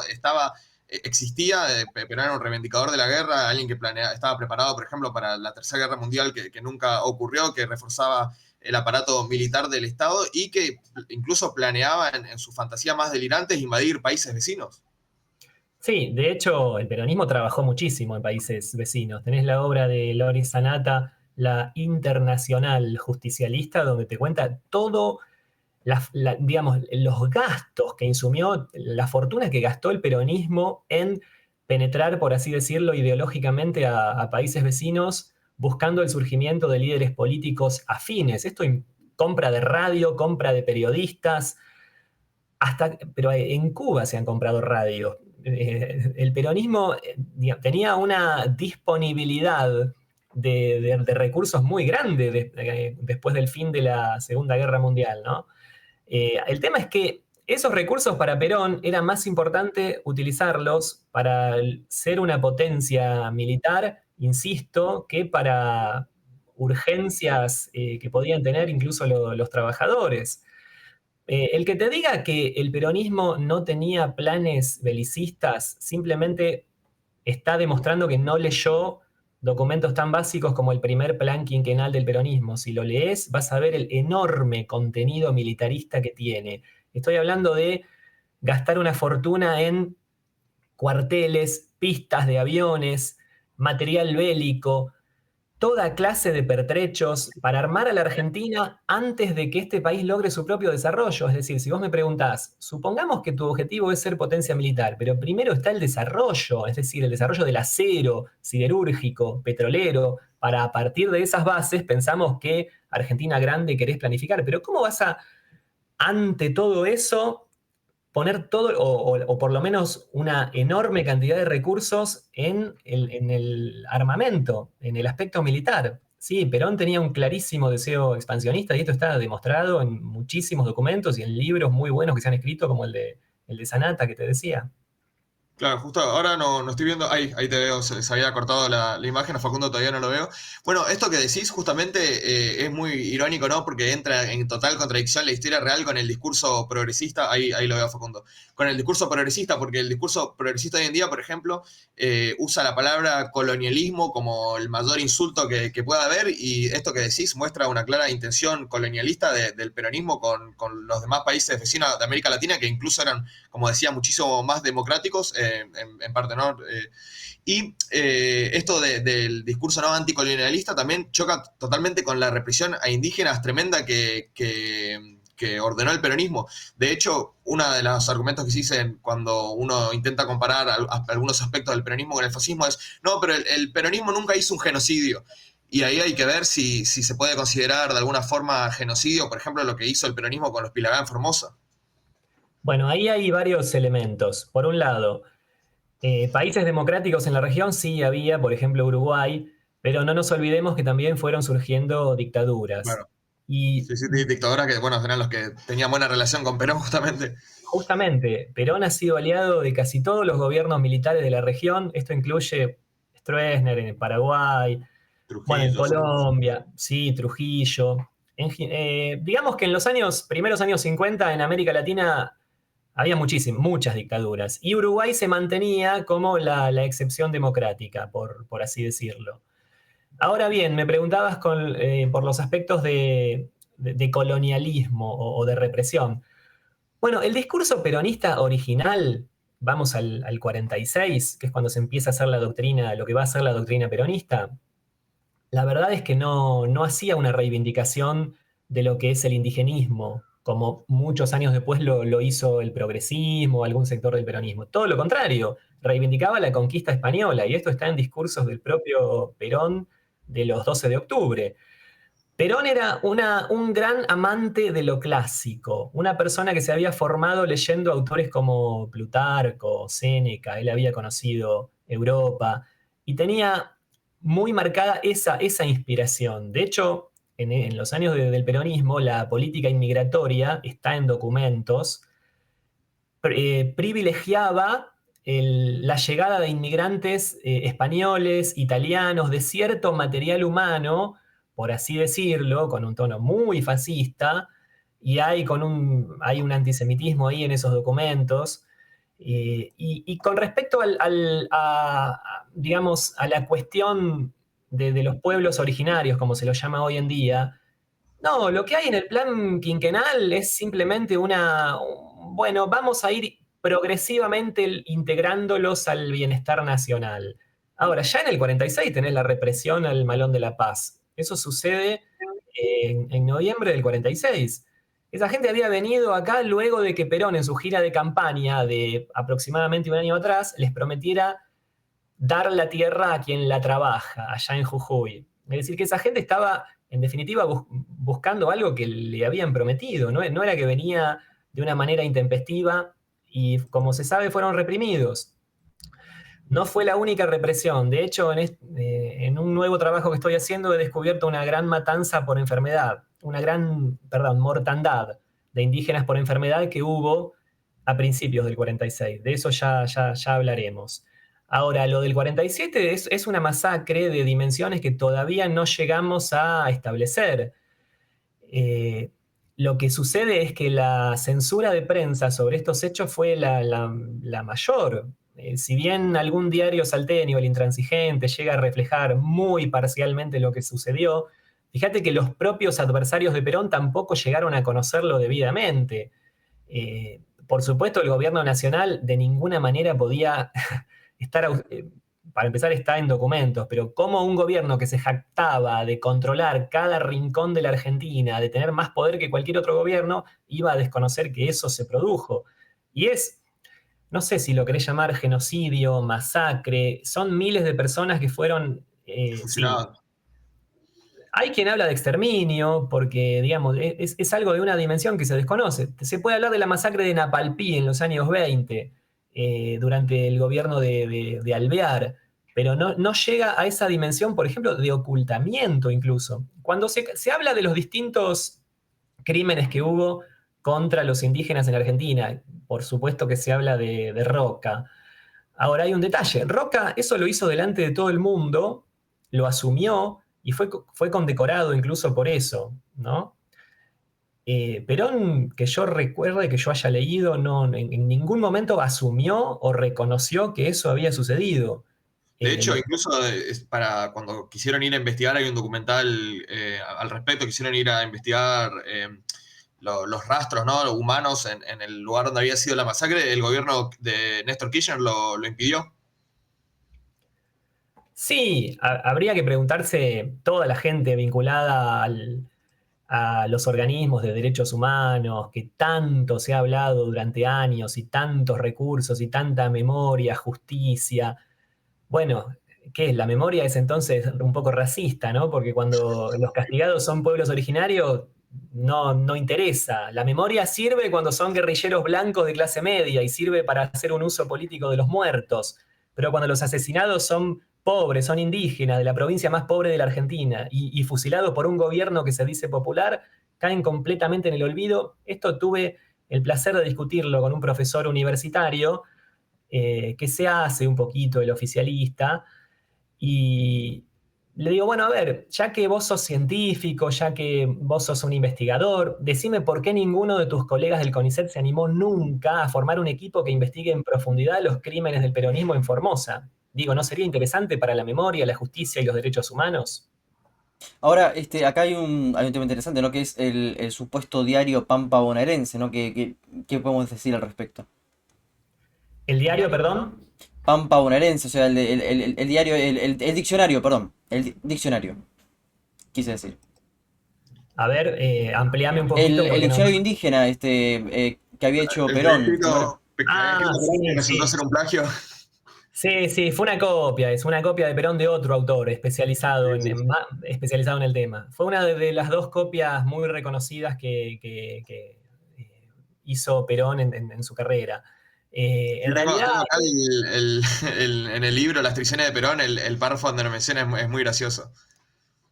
existía. Perón era un reivindicador de la guerra, alguien que estaba preparado, por ejemplo, para la Tercera Guerra Mundial, que nunca ocurrió, que reforzaba el aparato militar del Estado y que incluso planeaba en sus fantasías más delirantes invadir países vecinos. Sí, de hecho, el peronismo trabajó muchísimo en países vecinos. Tenés la obra de Loris Sanata, La Internacional Justicialista, donde te cuenta todo, digamos, los gastos que insumió, la fortuna que gastó el peronismo en penetrar, por así decirlo, ideológicamente a países vecinos, buscando el surgimiento de líderes políticos afines. Esto compra de radio, compra de periodistas, pero en Cuba se han comprado radios. El peronismo tenía una disponibilidad de recursos muy grande después del fin de la Segunda Guerra Mundial, ¿no? El tema es que esos recursos para Perón era más importante utilizarlos para ser una potencia militar, insisto, que para urgencias que podían tener incluso los trabajadores. El que te diga que el peronismo no tenía planes belicistas simplemente está demostrando que no leyó documentos tan básicos como el primer plan quinquenal del peronismo. Si lo lees, vas a ver el enorme contenido militarista que tiene. Estoy hablando de gastar una fortuna en cuarteles, pistas de aviones, material bélico, toda clase de pertrechos para armar a la Argentina antes de que este país logre su propio desarrollo. Es decir, si vos me preguntás, supongamos que tu objetivo es ser potencia militar, pero primero está el desarrollo, es decir, el desarrollo del acero, siderúrgico, petrolero, para a partir de esas bases pensamos que Argentina grande querés planificar, pero ¿cómo vas a, ante todo eso, poner todo, o por lo menos una enorme cantidad de recursos en el armamento, en el aspecto militar? Sí, Perón tenía un clarísimo deseo expansionista y esto está demostrado en muchísimos documentos y en libros muy buenos que se han escrito, como el de Sanata que te decía. Claro, justo ahora no estoy viendo, ahí te veo, se había cortado la imagen, a Facundo todavía no lo veo. Bueno, esto que decís justamente es muy irónico, ¿no? Porque entra en total contradicción la historia real con el discurso progresista, ahí lo veo a Facundo, con el discurso progresista, porque el discurso progresista hoy en día, por ejemplo, usa la palabra colonialismo como el mayor insulto que pueda haber, y esto que decís muestra una clara intención colonialista del peronismo con los demás países vecinos de América Latina, que incluso eran, como decía, muchísimo más democráticos, en parte, ¿no? Esto del discurso no anticolonialista también choca totalmente con la represión a indígenas tremenda que ordenó el peronismo. De hecho, uno de los argumentos que se dicen cuando uno intenta comparar algunos aspectos del peronismo con el fascismo es, no, pero el peronismo nunca hizo un genocidio. Y ahí hay que ver si se puede considerar de alguna forma genocidio, por ejemplo, lo que hizo el peronismo con los Pilagá en Formosa. Bueno, ahí hay varios elementos. Por un lado, países democráticos en la región sí había, por ejemplo Uruguay, pero no nos olvidemos que también fueron surgiendo dictaduras. Claro. Y Sí, sí, dictadoras que, bueno, eran los que tenían buena relación con Perón, justamente. justamente, Perón ha sido aliado de casi todos los gobiernos militares de la región. Esto incluye Stroessner en Paraguay, bueno, en Trujillo, sí. Colombia, sí, Trujillo. Digamos que en los primeros años 50 en América Latina había muchas dictaduras. Y Uruguay se mantenía como la excepción democrática, por así decirlo. Ahora bien, me preguntabas por los aspectos de colonialismo o de represión. Bueno, el discurso peronista original, vamos al 46, que es cuando se empieza a hacer la doctrina, lo que va a ser la doctrina peronista, la verdad es que no hacía una reivindicación de lo que es el indigenismo, como muchos años después lo hizo el progresismo o algún sector del peronismo. Todo lo contrario, reivindicaba la conquista española, y esto está en discursos del propio Perón de los 12 de octubre. Perón era un gran amante de lo clásico, una persona que se había formado leyendo autores como Plutarco, Séneca, él había conocido Europa y tenía muy marcada esa inspiración. De hecho, en los años del peronismo, la política inmigratoria está en documentos, privilegiaba la llegada de inmigrantes españoles, italianos, de cierto material humano, por así decirlo, con un tono muy fascista, y hay un antisemitismo ahí en esos documentos. Y con respecto digamos, a la cuestión de los pueblos originarios, como se lo llama hoy en día, no, lo que hay en el plan quinquenal es simplemente bueno, vamos a ir progresivamente integrándolos al bienestar nacional. Ahora, ya en el 46 tenés la represión al Malón de la Paz. Eso sucede en noviembre del 46. Esa gente había venido acá luego de que Perón en su gira de campaña de aproximadamente un año atrás les prometiera dar la tierra a quien la trabaja, allá en Jujuy. Es decir, que esa gente estaba, en definitiva, buscando algo que le habían prometido, no era que venía de una manera intempestiva y, como se sabe, fueron reprimidos. No fue la única represión. De hecho, en un nuevo trabajo que estoy haciendo he descubierto una gran matanza por enfermedad, mortandad de indígenas por enfermedad que hubo a principios del 46. De eso ya hablaremos. Ahora, lo del 47 es una masacre de dimensiones que todavía no llegamos a establecer. Eh, lo que sucede es que la censura de prensa sobre estos hechos fue la mayor. Si bien algún diario salteño, el Intransigente, llega a reflejar muy parcialmente lo que sucedió, fíjate que los propios adversarios de Perón tampoco llegaron a conocerlo debidamente. Por supuesto, el gobierno nacional de ninguna manera podía estar, para empezar, está en documentos, pero como un gobierno que se jactaba de controlar cada rincón de la Argentina, de tener más poder que cualquier otro gobierno, iba a desconocer que eso se produjo. Y no sé si lo querés llamar genocidio, masacre, son miles de personas que fueron, sí. Fusilado. Hay quien habla de exterminio, porque, digamos, es algo de una dimensión que se desconoce. Se puede hablar de la masacre de Napalpí en los años 20, durante el gobierno de Alvear, pero no llega a esa dimensión, por ejemplo, de ocultamiento incluso. Cuando se habla de los distintos crímenes que hubo contra los indígenas en Argentina, por supuesto que se habla de Roca. Ahora hay un detalle, Roca eso lo hizo delante de todo el mundo, lo asumió y fue condecorado incluso por eso, ¿no? Perón, que yo recuerde, que yo haya leído, no, en ningún momento asumió o reconoció que eso había sucedido. De hecho, Lo incluso para cuando quisieron ir a investigar, hay un documental al respecto, quisieron ir a investigar los rastros, ¿no? Los humanos en el lugar donde había sido la masacre, el gobierno de Néstor Kirchner lo impidió. Sí, habría que preguntarse toda la gente vinculada a los organismos de derechos humanos, que tanto se ha hablado durante años y tantos recursos y tanta memoria, justicia. Bueno, ¿qué es? La memoria es entonces un poco racista, ¿no? Porque cuando los castigados son pueblos originarios, no interesa. La memoria sirve cuando son guerrilleros blancos de clase media y sirve para hacer un uso político de los muertos. Pero cuando los asesinados son pobres, son indígenas de la provincia más pobre de la Argentina y fusilados por un gobierno que se dice popular, caen completamente en el olvido. Esto tuve el placer de discutirlo con un profesor universitario que se hace un poquito el oficialista, y le digo, bueno, a ver, ya que vos sos científico, ya que vos sos un investigador, decime por qué ninguno de tus colegas del CONICET se animó nunca a formar un equipo que investigue en profundidad los crímenes del peronismo en Formosa. Digo, ¿no sería interesante para la memoria, la justicia y los derechos humanos? Ahora, acá hay un tema interesante, ¿no? Que es el supuesto diario Pampa bonaerense, ¿no? ¿Qué podemos decir al respecto? El diario, perdón. Pampa bonaerense, o sea, el diario, el diccionario, perdón, diccionario, quise decir. A ver, amplíame un El, poquito el porque no. diccionario indígena, que había hecho El que había Perón, ¿cómo era? escrito, que había Ah, escrito Perón, que sí, resultó sí. ser un plagio. Sí, sí, fue una copia, es una copia de Perón de otro autor especializado Sí, sí, sí. especializado en el tema. Fue una de las dos copias muy reconocidas que hizo Perón en su carrera. Sí, En realidad, tengo acá en el libro Las Triciones de Perón, el párrafo donde lo menciona es muy gracioso.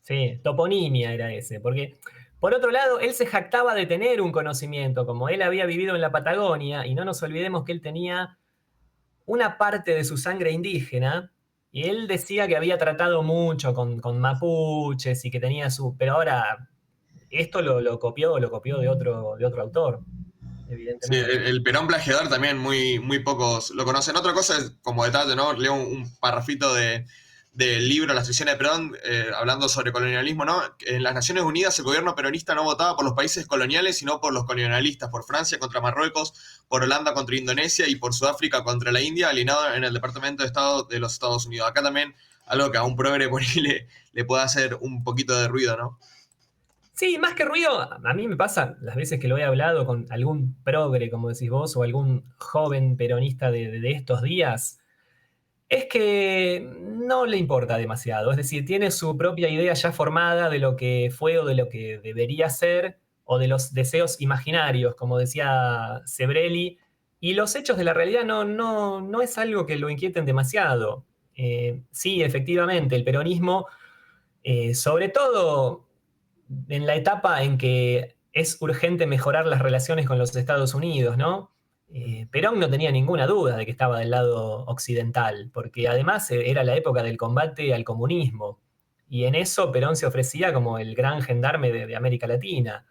sí, toponimia era ese, porque por otro lado, él se jactaba de tener un conocimiento, como él había vivido en la Patagonia, y no nos olvidemos que él tenía una parte de su sangre indígena, y él decía que había tratado mucho con mapuches y que tenía su. Pero ahora, esto lo copió de otro autor, Sí, evidentemente. el Perón plagiador también muy pocos lo conocen. Otra cosa es, como detalle, ¿no? Leo un parrafito del libro Las Triciones de Perón, hablando sobre colonialismo, ¿no? En las Naciones Unidas el gobierno peronista no votaba por los países coloniales, sino por los colonialistas, por Francia contra Marruecos, por Holanda contra Indonesia y por Sudáfrica contra la India, alineado en el Departamento de Estado de los Estados Unidos. Acá también algo que a un progre por ahí le puede hacer un poquito de ruido, ¿no? Sí, más que ruido, a mí me pasa las veces que lo he hablado con algún progre, como decís vos, o algún joven peronista de estos días, es que no le importa demasiado. Es decir, tiene su propia idea ya formada de lo que fue o de lo que debería ser, o de los deseos imaginarios, como decía Sebrelli, y los hechos de la realidad no es algo que lo inquieten demasiado. Sí, efectivamente, el peronismo, sobre todo en la etapa en que es urgente mejorar las relaciones con los Estados Unidos, ¿no? Perón no tenía ninguna duda de que estaba del lado occidental, porque además era la época del combate al comunismo, y en eso Perón se ofrecía como el gran gendarme de América Latina.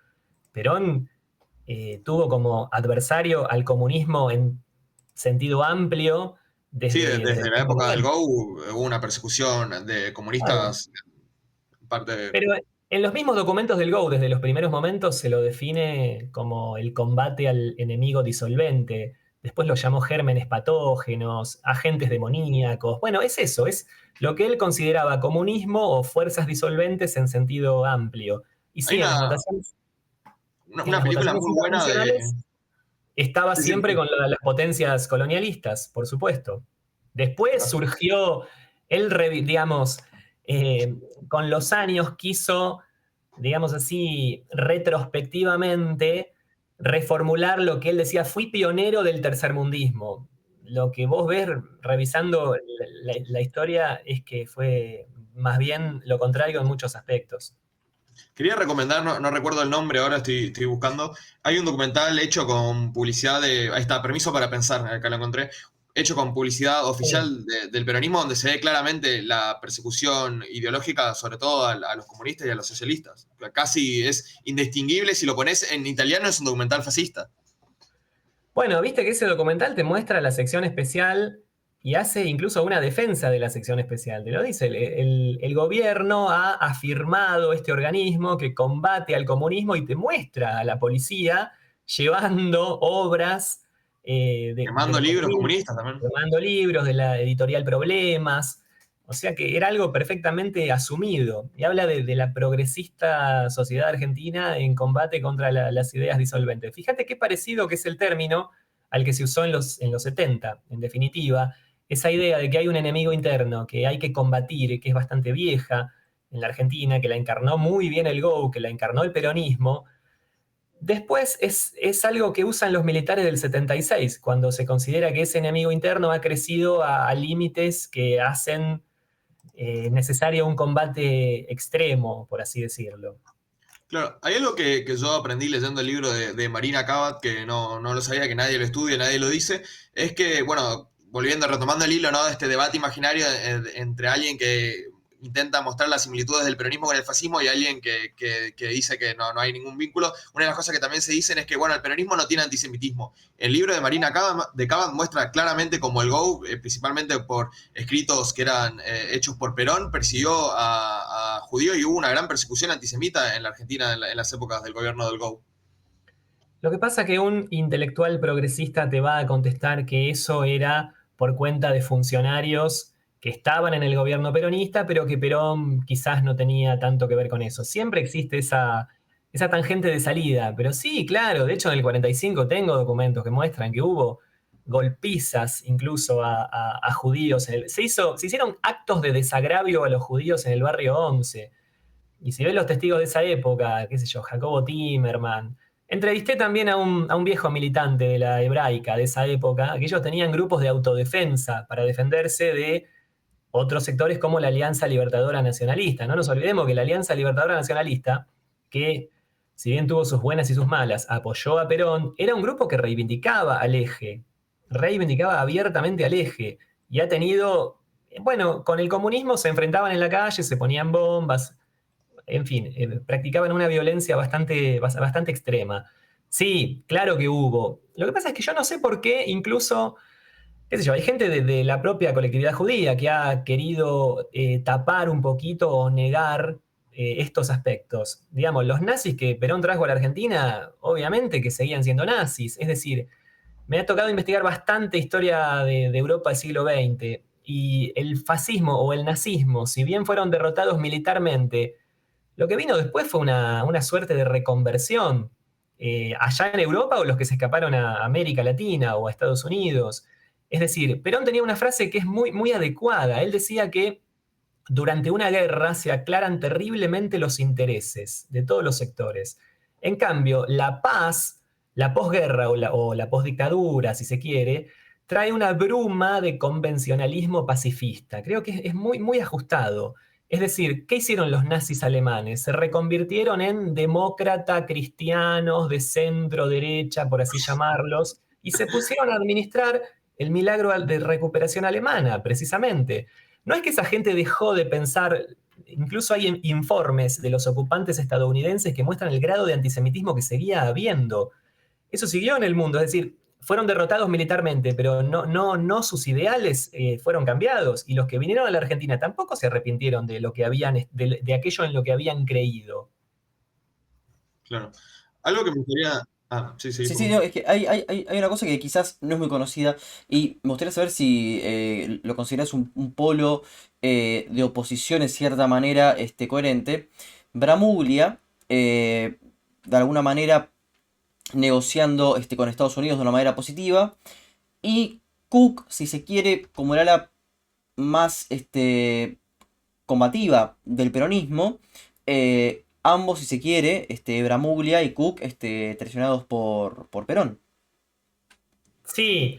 Perón tuvo como adversario al comunismo en sentido amplio, Sí, desde desde la el época del gobierno. Go hubo una persecución de Claro. comunistas, parte de... Pero en los mismos documentos del Go, desde los primeros momentos, se lo define como el combate al enemigo disolvente. Después lo llamó gérmenes patógenos, agentes demoníacos. Bueno, es eso, es lo que él consideraba comunismo o fuerzas disolventes en sentido amplio. Y Hay sí, en una las película votaciones muy buena de... internacionales estaba Sí, sí, siempre con las potencias colonialistas, por supuesto. Después surgió, digamos, eh, con los años quiso, digamos así, retrospectivamente, reformular lo que él decía, fui pionero del tercermundismo. Lo que vos ves revisando la historia es que fue más bien lo contrario en muchos aspectos. Quería recomendar, no recuerdo el nombre, ahora estoy buscando. Hay un documental hecho con publicidad de. Ahí está, Permiso para Pensar, acá lo encontré. Hecho con publicidad Sí. oficial del peronismo, donde se ve claramente la persecución ideológica, sobre todo a los comunistas y a los socialistas. Casi es indistinguible. Si lo pones en italiano, es un documental fascista. Bueno, viste que ese documental te muestra la sección especial y hace incluso una defensa de la sección especial. Te lo dice, el gobierno ha afirmado este organismo que combate al comunismo y te muestra a la policía llevando obras Quemando del libros comunismo, comunistas también. tomando libros de la editorial Problemas. O sea que era algo perfectamente asumido. Y habla de la progresista sociedad argentina en combate contra las ideas disolventes. Fíjate qué parecido que es el término al que se usó en los 70. En definitiva, esa idea de que hay un enemigo interno que hay que combatir, que es bastante vieja en la Argentina, que la encarnó muy bien el Go, que la encarnó el peronismo. Después es algo que usan los militares del 76, cuando se considera que ese enemigo interno ha crecido a límites que hacen necesario un combate extremo, por así decirlo. Claro, hay algo que yo aprendí leyendo el libro de Marina Kabat, que no lo sabía, que nadie lo estudia, nadie lo dice, es que, bueno, volviendo, retomando el hilo, ¿no? De este debate imaginario entre alguien que intenta mostrar las similitudes del peronismo con el fascismo y alguien que dice que no hay ningún vínculo. Una de las cosas que también se dicen es que, bueno, el peronismo no tiene antisemitismo. El libro de Marina Kabat muestra claramente cómo el GO, principalmente por escritos que eran hechos por Perón, persiguió a judíos y hubo una gran persecución antisemita en la Argentina en las épocas del gobierno del GO. Lo que pasa es que un intelectual progresista te va a contestar que eso era por cuenta de funcionarios que estaban en el gobierno peronista, pero que Perón quizás no tenía tanto que ver con eso. Siempre existe esa tangente de salida, pero sí, claro, de hecho en el 45 tengo documentos que muestran que hubo golpizas incluso a judíos. Se hicieron actos de desagravio a los judíos en el barrio 11. Y si ves los testigos de esa época, qué sé yo, Jacobo Timerman, entrevisté también a un viejo militante de la hebraica de esa época, que ellos tenían grupos de autodefensa para defenderse de otros sectores como la Alianza Libertadora Nacionalista. No nos olvidemos que la Alianza Libertadora Nacionalista, que si bien tuvo sus buenas y sus malas, apoyó a Perón, era un grupo que reivindicaba abiertamente al eje, y ha tenido, bueno, con el comunismo se enfrentaban en la calle, se ponían bombas, en fin, practicaban una violencia bastante extrema. Sí, claro que hubo. Lo que pasa es que yo no sé por qué incluso, qué sé yo, hay gente de la propia colectividad judía que ha querido tapar un poquito o negar estos aspectos. Digamos, los nazis que Perón trajo a la Argentina, obviamente que seguían siendo nazis. Es decir, me ha tocado investigar bastante historia de Europa del siglo XX, y el fascismo o el nazismo, si bien fueron derrotados militarmente, lo que vino después fue una suerte de reconversión allá en Europa, o los que se escaparon a América Latina o a Estados Unidos. Es decir, Perón tenía una frase que es muy adecuada. Él decía que durante una guerra se aclaran terriblemente los intereses de todos los sectores. En cambio, la paz, la posguerra o la posdictadura, si se quiere, trae una bruma de convencionalismo pacifista. Creo que es muy ajustado. Es decir, ¿qué hicieron los nazis alemanes? Se reconvirtieron en demócrata cristianos de centro derecha, por así llamarlos, y se pusieron a administrar el milagro de recuperación alemana, precisamente. No es que esa gente dejó de pensar, incluso hay informes de los ocupantes estadounidenses que muestran el grado de antisemitismo que seguía habiendo. Eso siguió en el mundo, es decir, fueron derrotados militarmente, pero no sus ideales fueron cambiados. Y los que vinieron a la Argentina tampoco se arrepintieron de lo que de aquello en lo que habían creído. Claro. Algo que me gustaría... Ah, sí, sí, Sí, sí, Facundo. no, es que hay una cosa que quizás no es muy conocida y me gustaría saber si lo consideras un polo de oposición en cierta manera coherente. Bramuglia, de alguna manera negociando con Estados Unidos de una manera positiva, y Cook, si se quiere, como el ala más combativa del peronismo, ambos, si se quiere, Bramuglia y Cook, traicionados por Perón. Sí,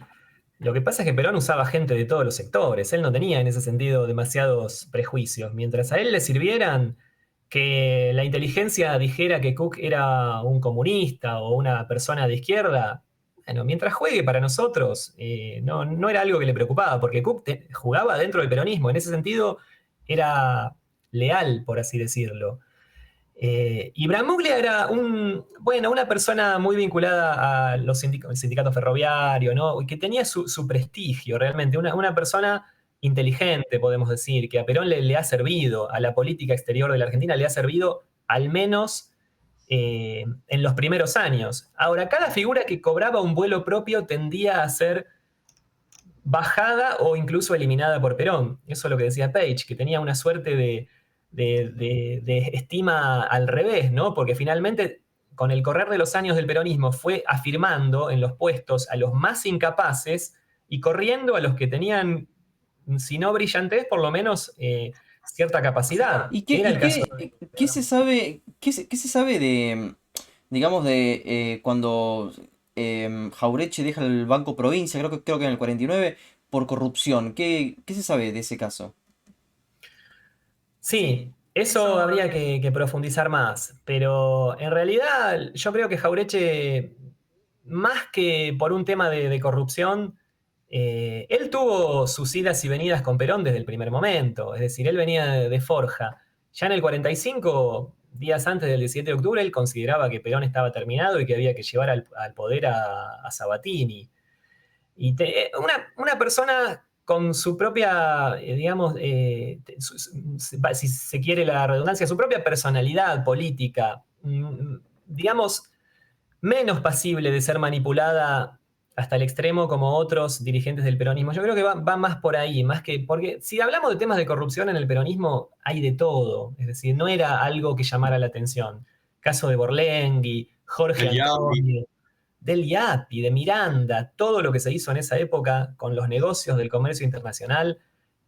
lo que pasa es que Perón usaba gente de todos los sectores. Él no tenía en ese sentido demasiados prejuicios. Mientras a él le sirvieran que la inteligencia dijera que Cook era un comunista o una persona de izquierda, bueno, mientras juegue para nosotros, no era algo que le preocupaba, porque Cook jugaba dentro del peronismo. En ese sentido, era leal, por así decirlo. Y Bramuglia era una persona muy vinculada a los sindicatos ferroviarios, ¿no? Y que tenía su prestigio realmente, una persona inteligente, podemos decir, que a Perón le ha servido, a la política exterior de la Argentina le ha servido al menos en los primeros años. Ahora, cada figura que cobraba un vuelo propio tendía a ser bajada o incluso eliminada por Perón. Eso es lo que decía Page, que tenía una suerte de estima al revés, ¿no? Porque finalmente, con el correr de los años del peronismo, fue afirmando en los puestos a los más incapaces y corriendo a los que tenían, si no brillantez, por lo menos cierta capacidad, ¿Y que era el caso qué se sabe, qué se sabe de, digamos, de cuando Jauretche deja el Banco Provincia, creo que en el 49, por corrupción? ¿Qué se sabe de ese caso? Sí, eso habría que profundizar más, pero en realidad yo creo que Jaureche, más que por un tema de corrupción, él tuvo sus idas y venidas con Perón desde el primer momento, es decir, él venía de Forja. Ya en el 45, días antes del 17 de octubre, él consideraba que Perón estaba terminado y que había que llevar al poder a Sabatini. Y una persona con su propia, digamos, si se quiere la redundancia, su propia personalidad política, digamos, menos pasible de ser manipulada hasta el extremo como otros dirigentes del peronismo. Yo creo que va más por ahí, más que, porque si hablamos de temas de corrupción en el peronismo, hay de todo, es decir, no era algo que llamara la atención. Caso de Borlenghi, Jorge El Yapi. Antonio, del IAPI, de Miranda, todo lo que se hizo en esa época con los negocios del comercio internacional.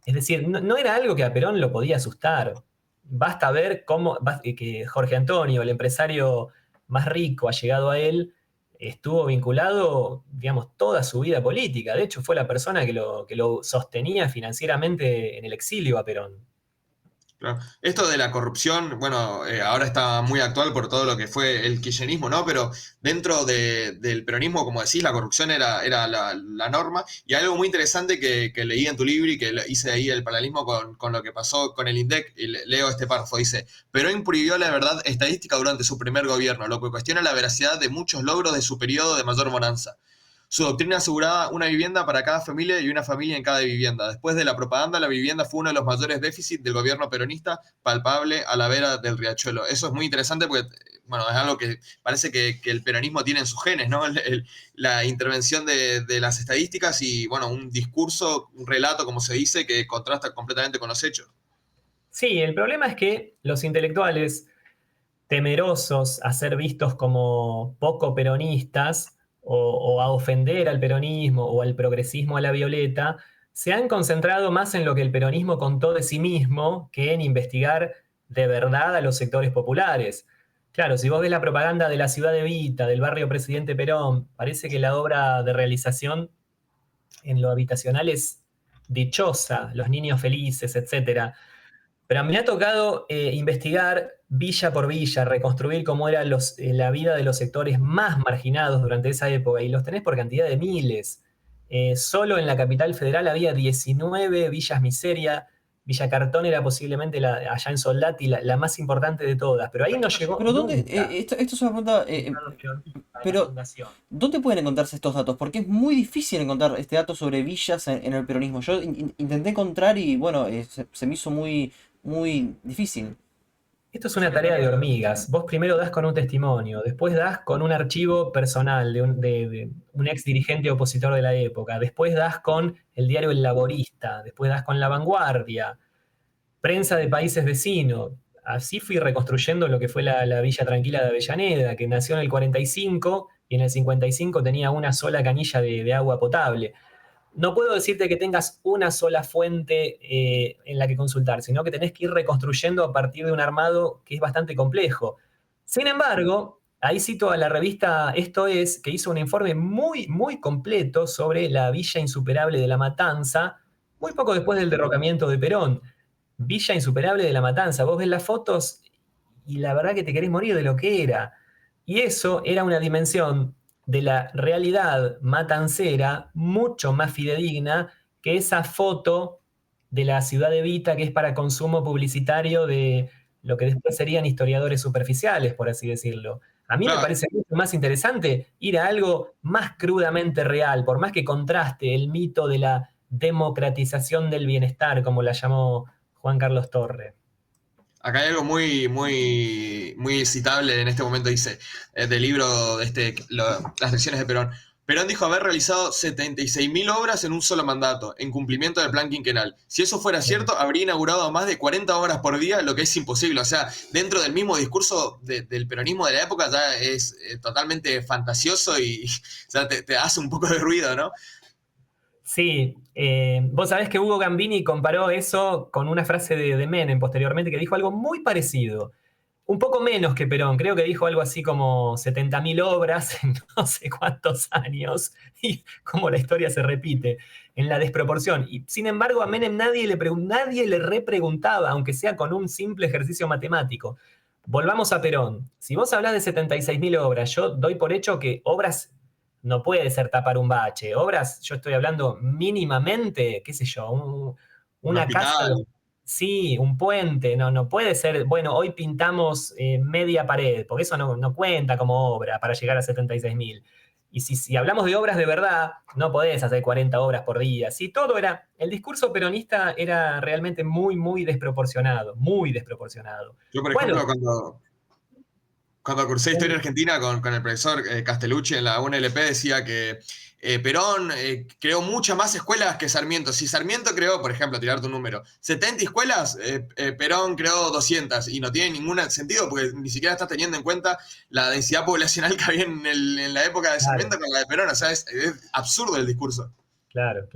Es decir, no era algo que a Perón lo podía asustar. Basta ver que Jorge Antonio, el empresario más rico, ha llegado a él, estuvo vinculado, digamos, toda su vida política. De hecho, fue la persona que lo sostenía financieramente en el exilio a Perón. Claro. Esto de la corrupción, bueno, ahora está muy actual por todo lo que fue el kirchnerismo, ¿no? Pero dentro del peronismo, como decís, la corrupción era la norma. Y algo muy interesante que leí en tu libro y que hice ahí el paralelismo con lo que pasó con el INDEC, y leo este párrafo, dice, Perón prohibió la verdad estadística durante su primer gobierno, lo que cuestiona la veracidad de muchos logros de su periodo de mayor bonanza. Su doctrina aseguraba una vivienda para cada familia y una familia en cada vivienda. Después de la propaganda, la vivienda fue uno de los mayores déficits del gobierno peronista, palpable a la vera del riachuelo. Eso es muy interesante porque, bueno, es algo que parece que el peronismo tiene en sus genes, ¿no? La intervención de las estadísticas y, bueno, un discurso, un relato, como se dice, que contrasta completamente con los hechos. Sí, el problema es que los intelectuales temerosos a ser vistos como poco peronistas o a ofender al peronismo o al progresismo a la violeta, se han concentrado más en lo que el peronismo contó de sí mismo que en investigar de verdad a los sectores populares. Claro, si vos ves la propaganda de la ciudad de Vita, del barrio Presidente Perón, parece que la obra de realización en lo habitacional es dichosa, los niños felices, etcétera. Pero me ha tocado investigar villa por villa, reconstruir cómo era la vida de los sectores más marginados durante esa época, y los tenés por cantidad de miles. Solo en la capital federal había 19 villas miseria, Villa Cartón era posiblemente allá en Soldati la más importante de todas, pero ahí no llegó Pero ¿dónde? nunca. Esto es una pregunta. Pero, ¿dónde pueden encontrarse estos datos? Porque es muy difícil encontrar este dato sobre villas en el peronismo. Yo intenté encontrar y bueno, se me hizo muy difícil. Esto es una tarea de hormigas. Vos primero das con un testimonio, después das con un archivo personal de un ex dirigente opositor de la época, después das con el diario El Laborista, después das con La Vanguardia, prensa de países vecinos. Así fui reconstruyendo lo que fue la Villa Tranquila de Avellaneda, que nació en el 45 y en el 55 tenía una sola canilla de agua potable. No puedo decirte que tengas una sola fuente en la que consultar, sino que tenés que ir reconstruyendo a partir de un armado que es bastante complejo. Sin embargo, ahí cito a la revista Esto Es, que hizo un informe muy completo sobre la Villa Insuperable de La Matanza, muy poco después del derrocamiento de Perón. Villa Insuperable de La Matanza. Vos ves las fotos y la verdad que te querés morir de lo que era. Y eso era una dimensión de la realidad matancera mucho más fidedigna que esa foto de la ciudad de Vita que es para consumo publicitario de lo que después serían historiadores superficiales, por así decirlo. A mí me Claro, parece mucho más interesante ir a algo más crudamente real, por más que contraste el mito de la democratización del bienestar, como la llamó Juan Carlos Torre. acá hay algo muy citable en este momento, dice, del libro de las lecciones de Perón. Perón dijo haber realizado 76.000 obras en un solo mandato, en cumplimiento del plan quinquenal. Si eso fuera cierto, habría inaugurado más de 40 obras por día, lo que es imposible. O sea, dentro del mismo discurso del peronismo de la época ya es totalmente fantasioso y o sea, te hace un poco de ruido, ¿no? Sí, vos sabés que Hugo Gambini comparó eso con una frase de Menem posteriormente que dijo algo muy parecido. Un poco menos que Perón, creo que dijo algo así como 70.000 obras en no sé cuántos años, y como la historia se repite en la desproporción. Y sin embargo, a Menem nadie le repreguntaba, aunque sea con un simple ejercicio matemático. Volvamos a Perón. Si vos hablás de 76.000 obras, yo doy por hecho que obras no puede ser tapar un bache. Obras, yo estoy hablando mínimamente, qué sé yo, Un una casa. hospital. Sí, un puente, no puede ser, bueno, hoy pintamos media pared, porque eso no cuenta como obra para llegar a 76.000. Y si hablamos de obras de verdad, no podés hacer 40 obras por día. Si todo era, el discurso peronista era realmente muy desproporcionado, muy desproporcionado. Yo, por Bueno, ejemplo, cuando cursé Historia Argentina con el profesor Castellucci en la UNLP, decía que Perón creó muchas más escuelas que Sarmiento. Si Sarmiento creó, por ejemplo, tirarte un número, 70 escuelas, Perón creó 200 y no tiene ningún sentido porque ni siquiera estás teniendo en cuenta la densidad poblacional que había en la época de Sarmiento claro. con la de Perón. O sea, es absurdo el discurso. Claro.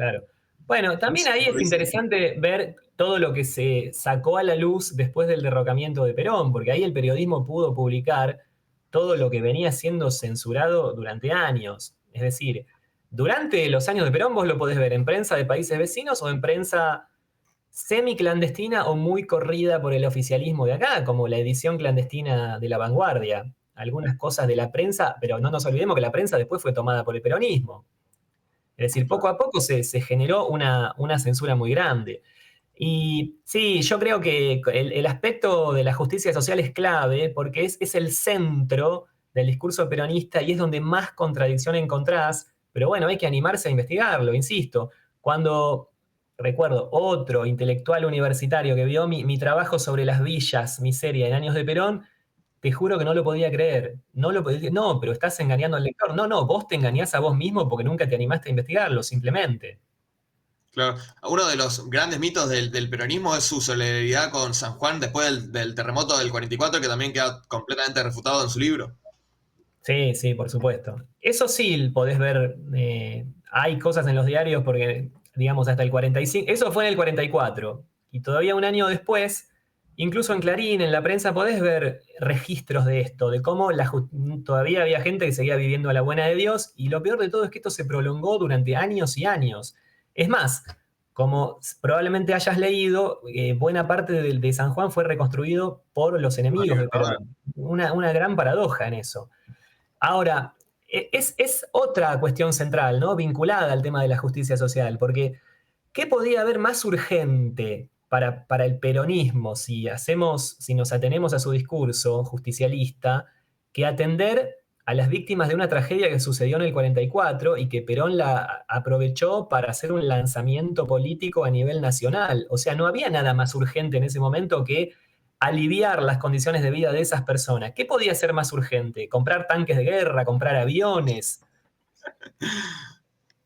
Bueno, también ahí es Sí, interesante ver todo lo que se sacó a la luz después del derrocamiento de Perón, porque ahí el periodismo pudo publicar todo lo que venía siendo censurado durante años. Es decir, durante los años de Perón vos lo podés ver en prensa de países vecinos o en prensa semi-clandestina o muy corrida por el oficialismo de acá, como la edición clandestina de La Vanguardia. Algunas cosas de la prensa, pero no nos olvidemos que la prensa después fue tomada por el peronismo. Es decir, poco a poco se generó una censura muy grande. Y sí, yo creo que el aspecto de la justicia social es clave porque es el centro del discurso peronista y es donde más contradicción encontrás, pero bueno, hay que animarse a investigarlo, insisto. Cuando recuerdo otro intelectual universitario que vio mi trabajo sobre las villas, miseria en años de Perón, te juro que no lo podía creer. No lo podía, no, pero estás engañando al lector. No, vos te engañás a vos mismo porque nunca te animaste a investigarlo, simplemente. claro. Uno de los grandes mitos del peronismo es su solidaridad con San Juan después del terremoto del 44, que también queda completamente refutado en su libro. Sí, por supuesto. Eso sí podés ver, hay cosas en los diarios porque, digamos, hasta el 45, eso fue en el 44, y todavía un año después, incluso en Clarín, en la prensa, podés ver registros de esto, de cómo todavía había gente que seguía viviendo a la buena de Dios, y lo peor de todo es que esto se prolongó durante años y años. Es más, como probablemente hayas leído, buena parte de San Juan fue reconstruido por los enemigos de Perón. Una gran paradoja en eso. Ahora, es otra cuestión central, ¿no? Vinculada al tema de la justicia social, porque ¿qué podía haber más urgente para el peronismo, si nos atenemos a su discurso justicialista, que atender a las víctimas de una tragedia que sucedió en el 44 y que Perón la aprovechó para hacer un lanzamiento político a nivel nacional. O sea, no había nada más urgente en ese momento que aliviar las condiciones de vida de esas personas. ¿Qué podía ser más urgente? ¿Comprar tanques de guerra? ¿Comprar aviones?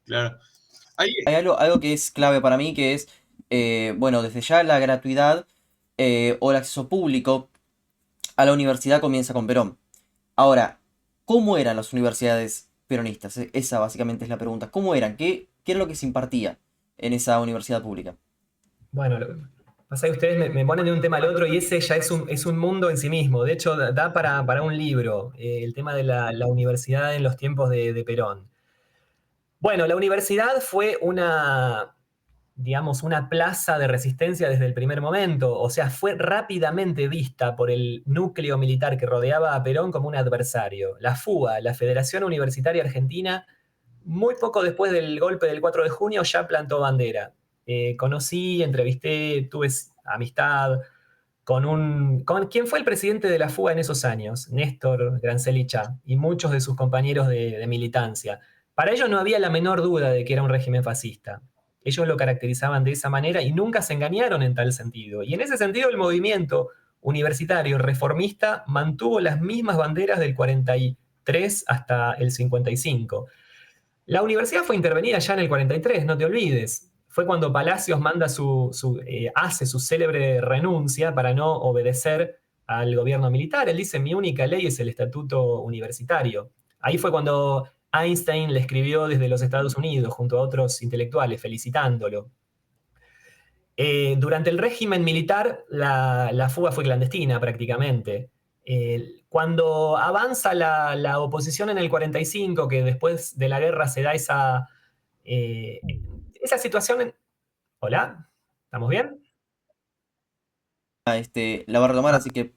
Claro. Hay, Hay algo que es clave para mí, que es, bueno, desde ya la gratuidad o el acceso público a la universidad comienza con Perón. Ahora, ¿cómo eran las universidades peronistas? Esa básicamente es la pregunta. ¿Cómo eran? ¿Qué era lo que se impartía en esa universidad pública? Bueno, lo que pasa es que ustedes me ponen de un tema al otro y ese ya es un mundo en sí mismo. De hecho, da para un libro, el tema de la universidad en los tiempos de Perón. Bueno, la universidad fue digamos, una plaza de resistencia desde el primer momento. O sea, fue rápidamente vista por el núcleo militar que rodeaba a Perón como un adversario. La FUA, la Federación Universitaria Argentina, muy poco después del golpe del 4 de junio ya plantó bandera. Conocí, entrevisté, tuve amistad con quien fue el presidente de la FUA en esos años, Néstor Granzelicha, y muchos de sus compañeros de militancia. Para ellos no había la menor duda de que era un régimen fascista. Ellos lo caracterizaban de esa manera y nunca se engañaron en tal sentido. Y en ese sentido el movimiento universitario reformista mantuvo las mismas banderas del 43 hasta el 55. La universidad fue intervenida ya en el 43, no te olvides. Fue cuando Palacios hace su célebre renuncia para no obedecer al gobierno militar. Él dice, mi única ley es el estatuto universitario. Ahí fue cuando Einstein le escribió desde los Estados Unidos, junto a otros intelectuales, felicitándolo. Durante el régimen militar, la fuga fue clandestina prácticamente. Cuando avanza la oposición en el 45, que después de la guerra se da esa situación. ¿Hola? ¿Estamos bien? La va a retomar, así que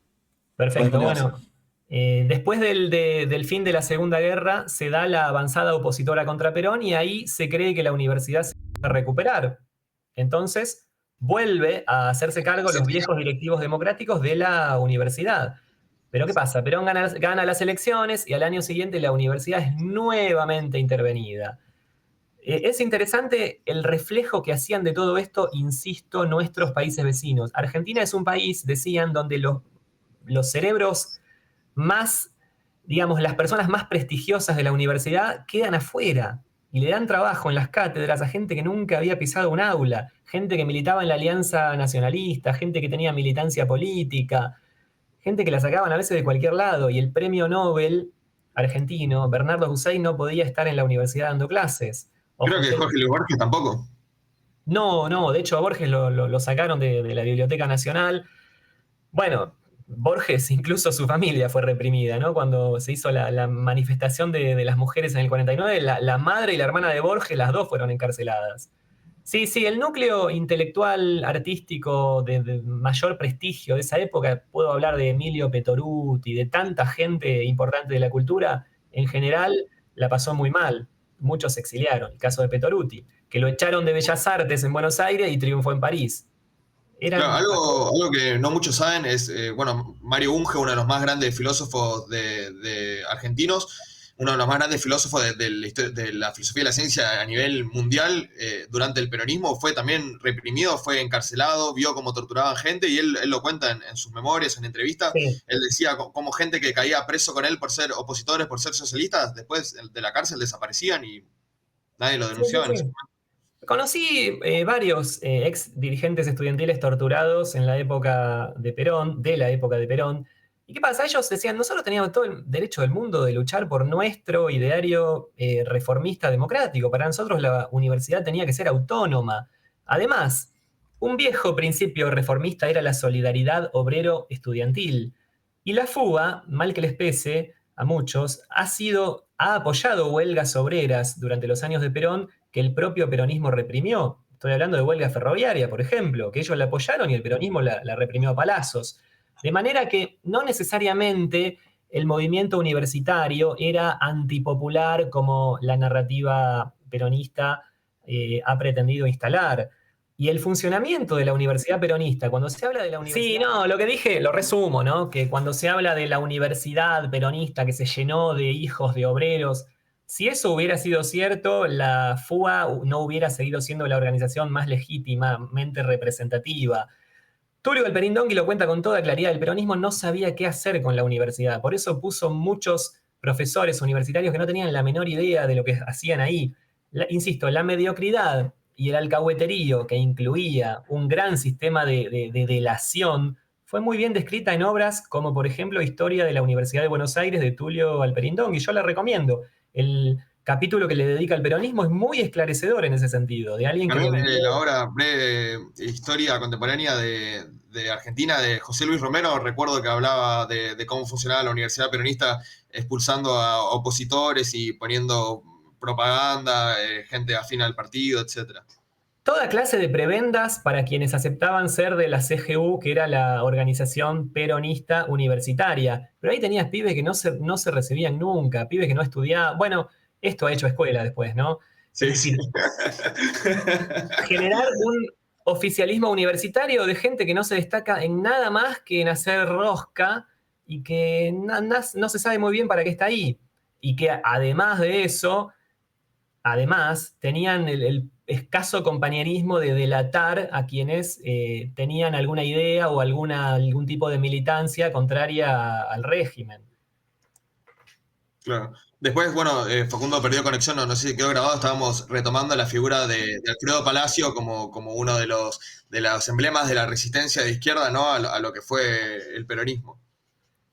puedes Perfecto, continuar. Sí. bueno. Después del fin de la Segunda Guerra se da la avanzada opositora contra Perón y ahí se cree que la universidad se va a recuperar. Entonces vuelve a hacerse cargo los viejos directivos democráticos de la universidad. Pero ¿qué pasa? Perón gana las elecciones y al año siguiente la universidad es nuevamente intervenida. Es interesante el reflejo que hacían de todo esto, insisto, nuestros países vecinos. Argentina es un país, decían, donde los cerebros más, digamos, las personas más prestigiosas de la universidad quedan afuera y le dan trabajo en las cátedras a gente que nunca había pisado un aula, gente que militaba en la Alianza Nacionalista, gente que tenía militancia política, gente que la sacaban a veces de cualquier lado, y el premio Nobel argentino, Bernardo Hussein, no podía estar en la universidad dando clases. O creo que Hussein, Jorge Luis Borges tampoco. no, de hecho a Borges lo sacaron de la Biblioteca Nacional. Bueno, Borges, incluso su familia fue reprimida, ¿no? Cuando se hizo la manifestación de las mujeres en el 49, la madre y la hermana de Borges, las dos fueron encarceladas. Sí, sí, el núcleo intelectual, artístico de mayor prestigio de esa época, puedo hablar de Emilio Petoruti, de tanta gente importante de la cultura, en general la pasó muy mal. Muchos se exiliaron. El caso de Petoruti, que lo echaron de Bellas Artes en Buenos Aires y triunfó en París. Claro, Eran. algo que no muchos saben es, bueno, Mario Bunge, uno de los más grandes filósofos de argentinos, uno de los más grandes filósofos de la filosofía de la ciencia a nivel mundial, durante el peronismo fue también reprimido, fue encarcelado, vio cómo torturaban gente y él lo cuenta en sus memorias, en entrevistas. Sí. Él decía como gente que caía preso con él por ser opositores, por ser socialistas, después de la cárcel desaparecían y nadie lo Sí, sí, denunciaba en ese sí. momento. Conocí varios ex dirigentes estudiantiles torturados en la época de Perón, de la época de Perón. ¿Y qué pasa? Ellos decían, nosotros teníamos todo el derecho del mundo de luchar por nuestro ideario reformista democrático. Para nosotros la universidad tenía que ser autónoma. Además, un viejo principio reformista era la solidaridad obrero-estudiantil. Y la FUA, mal que les pese a muchos, ha apoyado huelgas obreras durante los años de Perón que el propio peronismo reprimió. Estoy hablando de huelga ferroviaria, por ejemplo, que ellos la apoyaron y el peronismo la reprimió a palazos. De manera que no necesariamente el movimiento universitario era antipopular como la narrativa peronista ha pretendido instalar. y el funcionamiento de la universidad peronista. Cuando se habla de la universidad... Sí, no, lo que dije, lo resumo, ¿no? Que cuando se habla de la universidad peronista que se llenó de hijos de obreros, si eso hubiera sido cierto, la FUA no hubiera seguido siendo la organización más legítimamente representativa. Tulio Alperindongui lo cuenta con toda claridad. El peronismo no sabía qué hacer con la universidad. Por eso puso muchos profesores universitarios que no tenían la menor idea de lo que hacían ahí. Insisto, la mediocridad y el alcahueterío, que incluía un gran sistema de delación, fue muy bien descrita en obras como, por ejemplo, Historia de la Universidad de Buenos Aires de Tulio Alperindongui. Yo la recomiendo. El capítulo que le dedica al peronismo es muy esclarecedor en ese sentido, de alguien que lo También vivió. la obra Breve Historia Contemporánea de Argentina de José Luis Romero, recuerdo que hablaba de cómo funcionaba la Universidad Peronista expulsando a opositores y poniendo propaganda, gente afín al partido, etc. Toda clase de prebendas para quienes aceptaban ser de la CGU, que era la organización peronista universitaria. Pero ahí tenías pibes que no se recibían nunca, pibes que no estudiaban. Bueno, esto ha hecho escuela después, ¿no? Sí, Es decir, sí. generar un oficialismo universitario de gente que no se destaca en nada más que en hacer rosca y que no se sabe muy bien para qué está ahí. Y que además de eso, además tenían el escaso compañerismo de delatar a quienes tenían alguna idea o algún tipo de militancia contraria al régimen. Claro. Después, bueno, Facundo perdió conexión, no sé si quedó grabado, estábamos retomando la figura de Alfredo Palacio como uno de los emblemas de la resistencia de izquierda, ¿no? A lo que fue el peronismo.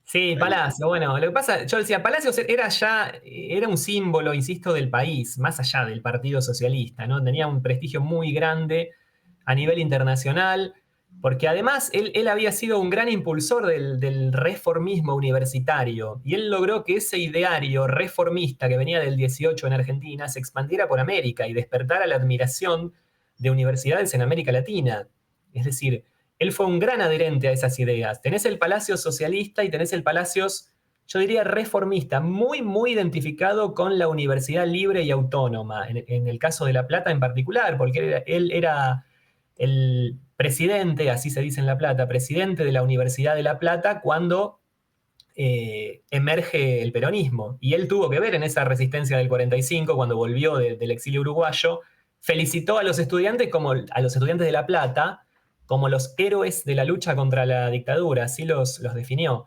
Sí, Palacio, bueno, lo que pasa, yo decía, Palacios era un símbolo, insisto, del país, más allá del Partido Socialista, ¿no? Tenía un prestigio muy grande a nivel internacional, porque además él había sido un gran impulsor del reformismo universitario, y él logró que ese ideario reformista que venía del 18 en Argentina se expandiera por América y despertara la admiración de universidades en América Latina. Es decir, él fue un gran adherente a esas ideas. Tenés el Palacio socialista y tenés el Palacio, yo diría, reformista, muy, muy identificado con la universidad libre y autónoma, en el caso de La Plata en particular, porque él era el presidente, así se dice en La Plata, presidente de la Universidad de La Plata cuando emerge el peronismo. Y él tuvo que ver en esa resistencia del 45, cuando volvió del exilio uruguayo, felicitó a los estudiantes de La Plata como los héroes de la lucha contra la dictadura, así los definió.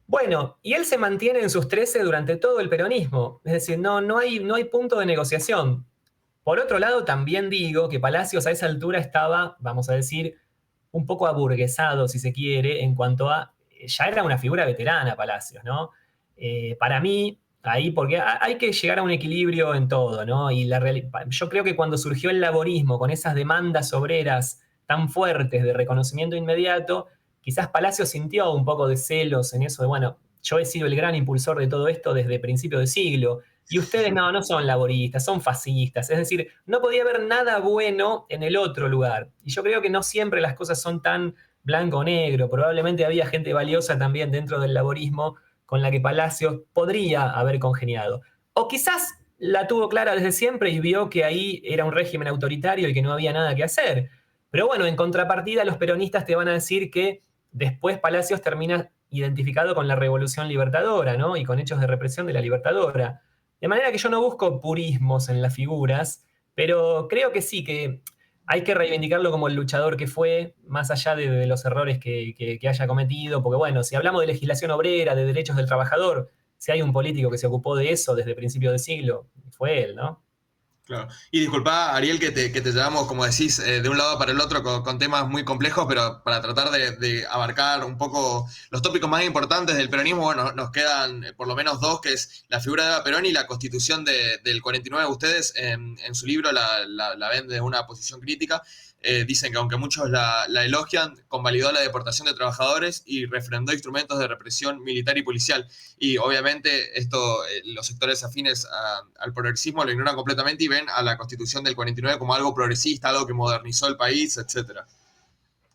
Bueno, y él se mantiene en sus 13 durante todo el peronismo, es decir, no hay punto de negociación. Por otro lado, también digo que Palacios a esa altura estaba, vamos a decir, un poco aburguesado, si se quiere, en cuanto a, ya era una figura veterana Palacios, ¿no? Para mí, ahí, porque hay que llegar a un equilibrio en todo, ¿no? Y yo creo que cuando surgió el laborismo con esas demandas obreras tan fuertes de reconocimiento inmediato, quizás Palacios sintió un poco de celos en eso de, bueno, yo he sido el gran impulsor de todo esto desde principio de siglo, y ustedes no son laboristas, son fascistas. Es decir, no podía haber nada bueno en el otro lugar. Y yo creo que no siempre las cosas son tan blanco o negro. Probablemente había gente valiosa también dentro del laborismo con la que Palacios podría haber congeniado. O quizás la tuvo clara desde siempre y vio que ahí era un régimen autoritario y que no había nada que hacer. Pero bueno, en contrapartida, los peronistas te van a decir que después Palacios termina identificado con la Revolución Libertadora, ¿no? Y con hechos de represión de la Libertadora. De manera que yo no busco purismos en las figuras, pero creo que sí, que hay que reivindicarlo como el luchador que fue, más allá de los errores que haya cometido, porque bueno, si hablamos de legislación obrera, de derechos del trabajador, si hay un político que se ocupó de eso desde principios de siglo, fue él, ¿no? Claro. Y disculpa, Ariel, que te llevamos, como decís, de un lado para el otro con temas muy complejos, pero para tratar de abarcar un poco los tópicos más importantes del peronismo, bueno, nos quedan por lo menos dos, que es la figura de Eva Perón y la constitución del 49. Ustedes en su libro la ven desde una posición crítica. Dicen que aunque muchos la elogian, convalidó la deportación de trabajadores y refrendó instrumentos de represión militar y policial. Y obviamente esto, los sectores afines al progresismo lo ignoran completamente y ven a la Constitución del 49 como algo progresista, algo que modernizó el país, etc.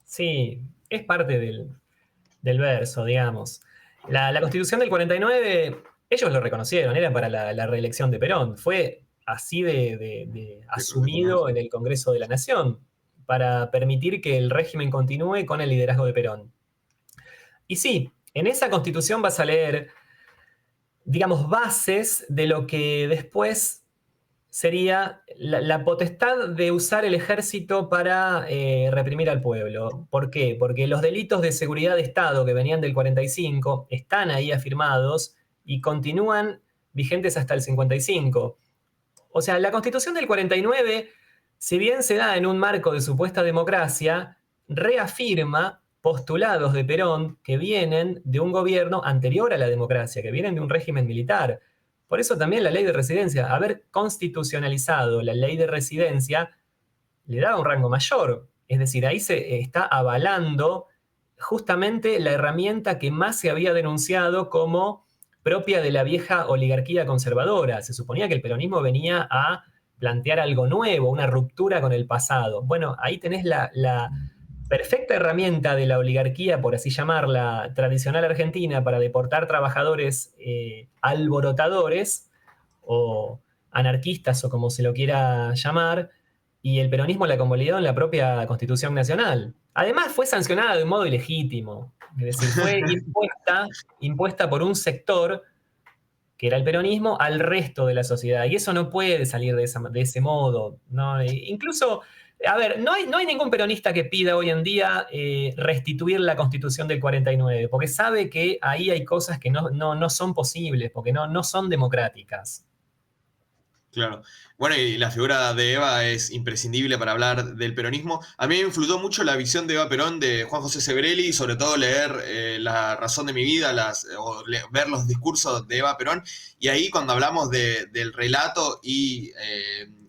Sí, es parte del verso, digamos. La Constitución del 49, ellos lo reconocieron, era para la reelección de Perón. Fue así de asumido en el Congreso de la Nación. para permitir que el régimen continúe con el liderazgo de Perón. Y sí, en esa constitución vas a leer, digamos, bases de lo que después sería la potestad de usar el ejército para reprimir al pueblo. ¿Por qué? Porque los delitos de seguridad de Estado que venían del 45 están ahí afirmados y continúan vigentes hasta el 55. O sea, la Constitución del 49, si bien se da en un marco de supuesta democracia, reafirma postulados de Perón que vienen de un gobierno anterior a la democracia, que vienen de un régimen militar. Por eso también la ley de residencia, haber constitucionalizado la ley de residencia, le da un rango mayor. Es decir, ahí se está avalando justamente la herramienta que más se había denunciado como propia de la vieja oligarquía conservadora. Se suponía que el peronismo venía a plantear algo nuevo, una ruptura con el pasado. Bueno, ahí tenés la perfecta herramienta de la oligarquía, por así llamarla, tradicional argentina, para deportar trabajadores alborotadores o anarquistas o como se lo quiera llamar, y el peronismo la convalidó en la propia Constitución Nacional. Además fue sancionada de un modo ilegítimo, es decir, fue impuesta por un sector que era el peronismo al resto de la sociedad, y eso no puede salir de ese modo, ¿no? Incluso, a ver, no hay ningún peronista que pida hoy en día restituir la Constitución del 49, porque sabe que ahí hay cosas que no son posibles, porque no son democráticas. Claro. Bueno, y la figura de Eva es imprescindible para hablar del peronismo. A mí me influyó mucho la visión de Eva Perón de Juan José Sebrelli, sobre todo leer La razón de mi vida, ver los discursos de Eva Perón. Y ahí cuando hablamos del relato y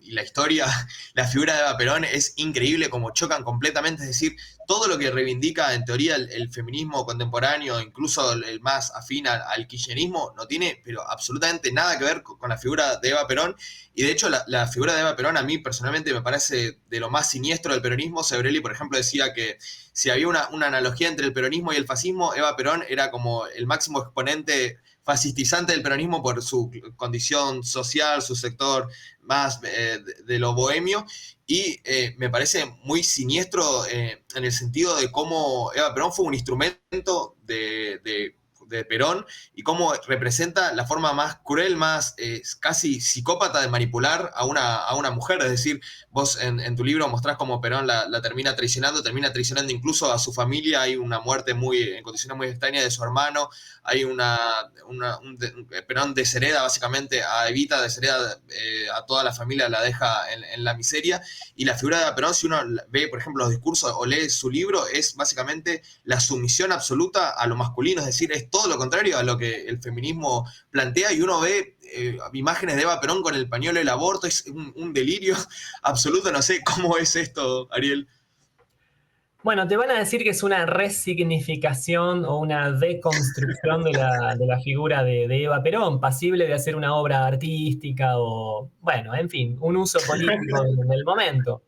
la historia, la figura de Eva Perón es increíble como chocan completamente. Es decir, todo lo que reivindica en teoría el feminismo contemporáneo, incluso el más afín al kirchnerismo, no tiene pero absolutamente nada que ver con la figura de Eva Perón. Y de hecho la figura de Eva Perón a mí personalmente me parece de lo más siniestro del peronismo. Sebrelli, por ejemplo, decía que si había una analogía entre el peronismo y el fascismo, Eva Perón era como el máximo exponente fascistizante del peronismo por su condición social, su sector más de lo bohemio. Y me parece muy siniestro en el sentido de cómo Eva Perón fue un instrumento de Perón y cómo representa la forma más cruel, más casi psicópata de manipular a una mujer. Es decir, vos en tu libro mostrás cómo Perón la termina traicionando incluso a su familia. Hay una muerte en condiciones muy extrañas de su hermano. Hay Perón deshereda básicamente a Evita, deshereda a toda la familia, la deja en la miseria. Y la figura de Perón, si uno ve, por ejemplo, los discursos o lee su libro, es básicamente la sumisión absoluta a lo masculino. Es decir, es todo lo contrario a lo que el feminismo plantea, y uno ve imágenes de Eva Perón con el pañuelo del aborto. Es un delirio absoluto. No sé cómo es esto, Ariel. Bueno, te van a decir que es una resignificación o una deconstrucción de la figura de Eva Perón, pasible de hacer una obra artística o, bueno, en fin, un uso político del momento.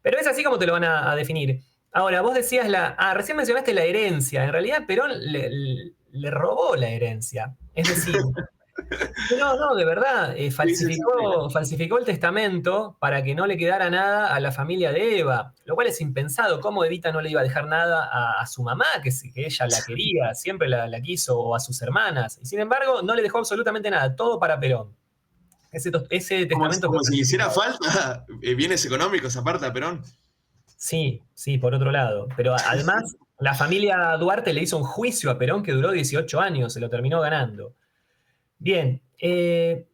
Pero es así como te lo van a definir. Ahora, vos decías recién mencionaste la herencia. En realidad Perón le robó la herencia. Es decir, no, de verdad, falsificó el testamento para que no le quedara nada a la familia de Eva, lo cual es impensado. ¿Cómo Evita no le iba a dejar nada a su mamá, que ella la quería, siempre la quiso, o a sus hermanas? Y sin embargo, no le dejó absolutamente nada, todo para Perón. Ese testamento como si hiciera falta bienes económicos aparte a Perón. Sí, por otro lado. Pero además, la familia Duarte le hizo un juicio a Perón que duró 18 años, se lo terminó ganando. Bien,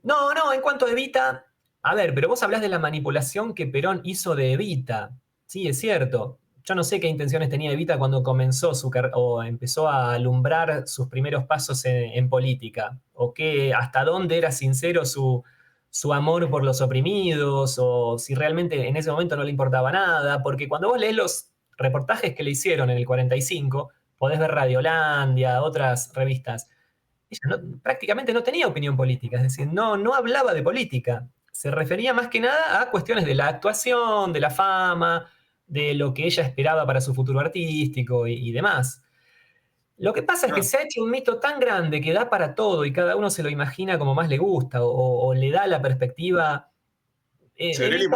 no, en cuanto a Evita, a ver, pero vos hablás de la manipulación que Perón hizo de Evita. Sí, es cierto. Yo no sé qué intenciones tenía Evita cuando comenzó o empezó a alumbrar sus primeros pasos en política, o hasta dónde era sincero su amor por los oprimidos, o si realmente en ese momento no le importaba nada, porque cuando vos lees los reportajes que le hicieron en el 45, podés ver Radiolandia, otras revistas. Ella prácticamente no tenía opinión política, es decir, no hablaba de política. Se refería más que nada a cuestiones de la actuación, de la fama, de lo que ella esperaba para su futuro artístico y demás. Lo que pasa es que se ha hecho un mito tan grande que da para todo y cada uno se lo imagina como más le gusta o le da la perspectiva. Sebrelli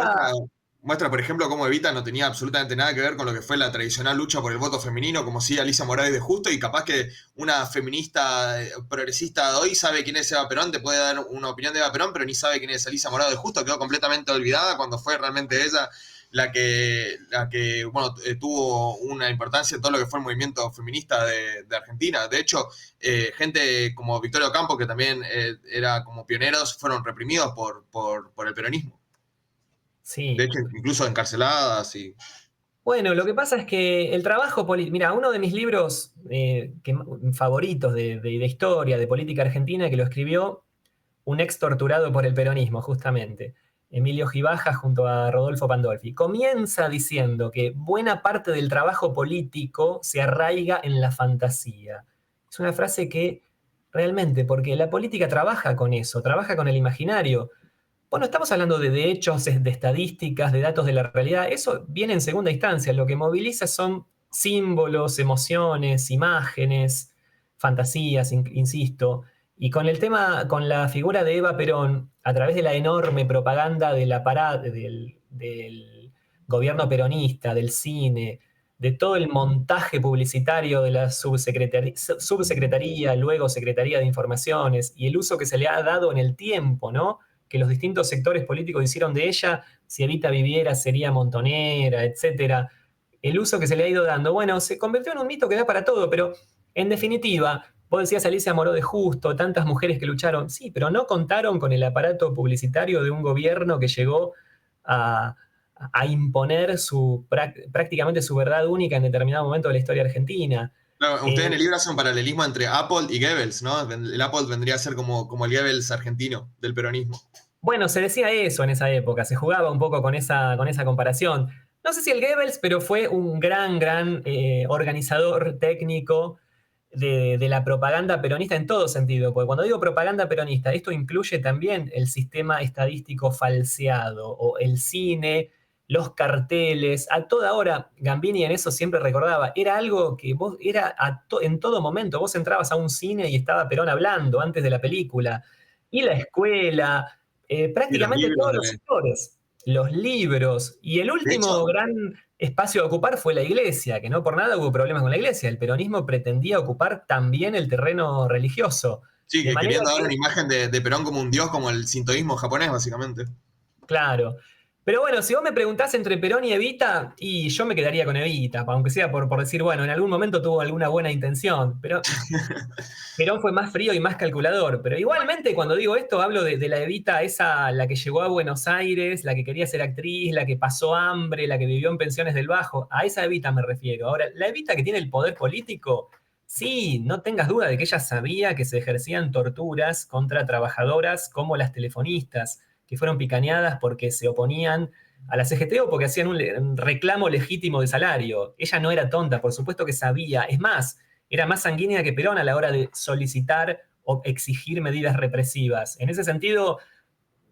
muestra, por ejemplo, cómo Evita no tenía absolutamente nada que ver con lo que fue la tradicional lucha por el voto femenino, como si Alicia Morales de Justo, y capaz que una feminista progresista de hoy sabe quién es Eva Perón, te puede dar una opinión de Eva Perón, pero ni sabe quién es Alicia Morales de Justo, quedó completamente olvidada cuando fue realmente ella la que bueno, tuvo una importancia en todo lo que fue el movimiento feminista de Argentina. De hecho, gente como Victoria Ocampo, que también era como pioneros, fueron reprimidos por el peronismo. Sí. De hecho, incluso encarceladas y... Bueno, lo que pasa es que el trabajo político. Mira, uno de mis libros favoritos de historia, de política argentina, que lo escribió un ex torturado por el peronismo, justamente, Emilio Gibaja junto a Rodolfo Pandolfi, comienza diciendo que buena parte del trabajo político se arraiga en la fantasía. Es una frase que realmente, porque la política trabaja con eso, trabaja con el imaginario. Bueno, estamos hablando de hechos, de estadísticas, de datos de la realidad. Eso viene en segunda instancia. Lo que moviliza son símbolos, emociones, imágenes, fantasías, insisto. Y con el tema, con la figura de Eva Perón, a través de la enorme propaganda de la del gobierno peronista, del cine, de todo el montaje publicitario de la subsecretaría, luego Secretaría de Informaciones, y el uso que se le ha dado en el tiempo, ¿no? Que los distintos sectores políticos hicieron de ella, si Evita viviera sería montonera, etcétera. El uso que se le ha ido dando, bueno, se convirtió en un mito que da para todo, pero en definitiva, vos decías Alicia Moró de Justo, tantas mujeres que lucharon, sí, pero no contaron con el aparato publicitario de un gobierno que llegó a imponer prácticamente su verdad única en determinado momento de la historia argentina. Claro, ustedes en el libro hacen un paralelismo entre Apple y Goebbels, ¿no? El Apple vendría a ser como el Goebbels argentino del peronismo. Bueno, se decía eso en esa época, se jugaba un poco con esa comparación. No sé si el Goebbels, pero fue un gran organizador técnico de la propaganda peronista en todo sentido, porque cuando digo propaganda peronista, esto incluye también el sistema estadístico falseado, o el cine, los carteles, a toda hora. Gambini en eso siempre recordaba, era algo que vos, en todo momento, vos entrabas a un cine y estaba Perón hablando antes de la película, y la escuela, Y los prácticamente libros todos los sectores, los libros, y el De último hecho, gran espacio a ocupar fue la iglesia, que no por nada hubo problemas con la iglesia. El peronismo pretendía ocupar también el terreno religioso. sí, De que manera querían dar una que, imagen de Perón como un dios, como el sintoísmo japonés, básicamente. claro. Pero bueno, si vos me preguntás entre Perón y Evita, y yo me quedaría con Evita, aunque sea por decir, bueno, en algún momento tuvo alguna buena intención, pero Perón fue más frío y más calculador. Pero igualmente, cuando digo esto, hablo de la Evita, esa, la que llegó a Buenos Aires, la que quería ser actriz, la que pasó hambre, la que vivió en pensiones del Bajo. A esa Evita me refiero. Ahora, la Evita que tiene el poder político, sí, no tengas duda de que ella sabía que se ejercían torturas contra trabajadoras como las telefonistas, que fueron picaneadas porque se oponían a la CGT o porque hacían un reclamo legítimo de salario. Ella no era tonta, por supuesto que sabía. Es más, era más sanguínea que Perón a la hora de solicitar o exigir medidas represivas. En ese sentido,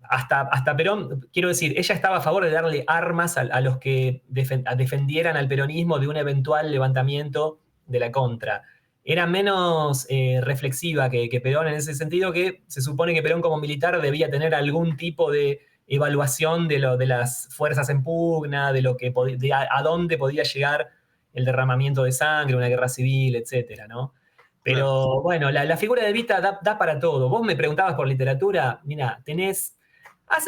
hasta Perón, quiero decir, ella estaba a favor de darle armas a los que defendieran al peronismo de un eventual levantamiento de la contra. Era menos reflexiva que Perón en ese sentido, que se supone que Perón como militar debía tener algún tipo de evaluación de las fuerzas en pugna, de lo que a dónde podía llegar el derramamiento de sangre, una guerra civil, etcétera, ¿no? Claro. Pero bueno, la figura de Evita da para todo. Vos me preguntabas por literatura, mira,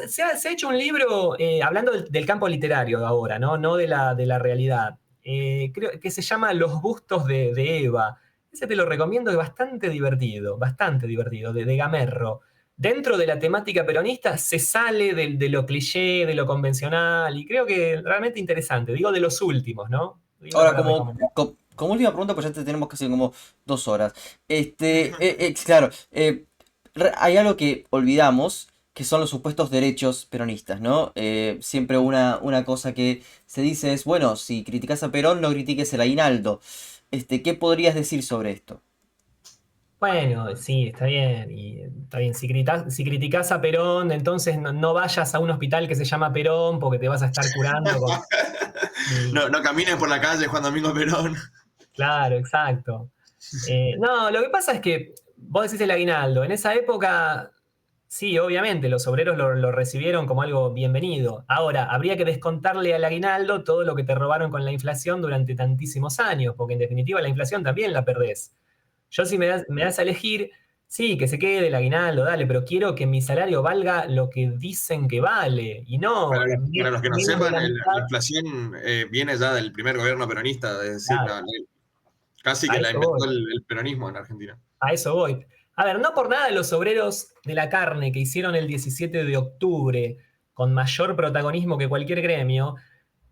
se ha hecho un libro hablando del campo literario ahora, ¿no? No de la realidad. Creo que se llama Los bustos de Eva. Ese te lo recomiendo, es bastante divertido, de Gamerro. Dentro de la temática peronista se sale de lo cliché, de lo convencional, y creo que realmente interesante. Digo de los últimos, ¿no? Libro Ahora, para recomendar. como última pregunta, pues ya tenemos casi como 2 horas. Claro, hay algo que olvidamos, que son los supuestos derechos peronistas, ¿no? Siempre una cosa que se dice es, bueno, si criticas a Perón, no critiques el aguinaldo. ¿Qué podrías decir sobre esto? Bueno, sí, está bien. Y está bien. Si criticás a Perón, entonces no vayas a un hospital que se llama Perón porque te vas a estar curando y- No, no camines por la calle Juan Domingo Perón. claro, exacto. No, lo que pasa es que vos decís el aguinaldo. En esa época Sí, obviamente, los obreros lo recibieron como algo bienvenido. Ahora, habría que descontarle al aguinaldo todo lo que te robaron con la inflación durante tantísimos años, porque en definitiva la inflación también la perdés. Yo si me das a elegir, sí, que se quede el aguinaldo, dale, pero quiero que mi salario valga lo que dicen que vale, y no Para los que no menos de sepan, la la mitad. inflación viene ya del primer gobierno peronista, es decir, Claro, casi a que la eso inventó voy. el peronismo en Argentina. A eso voy. A ver, no por nada los obreros de la carne que hicieron el 17 de octubre con mayor protagonismo que cualquier gremio,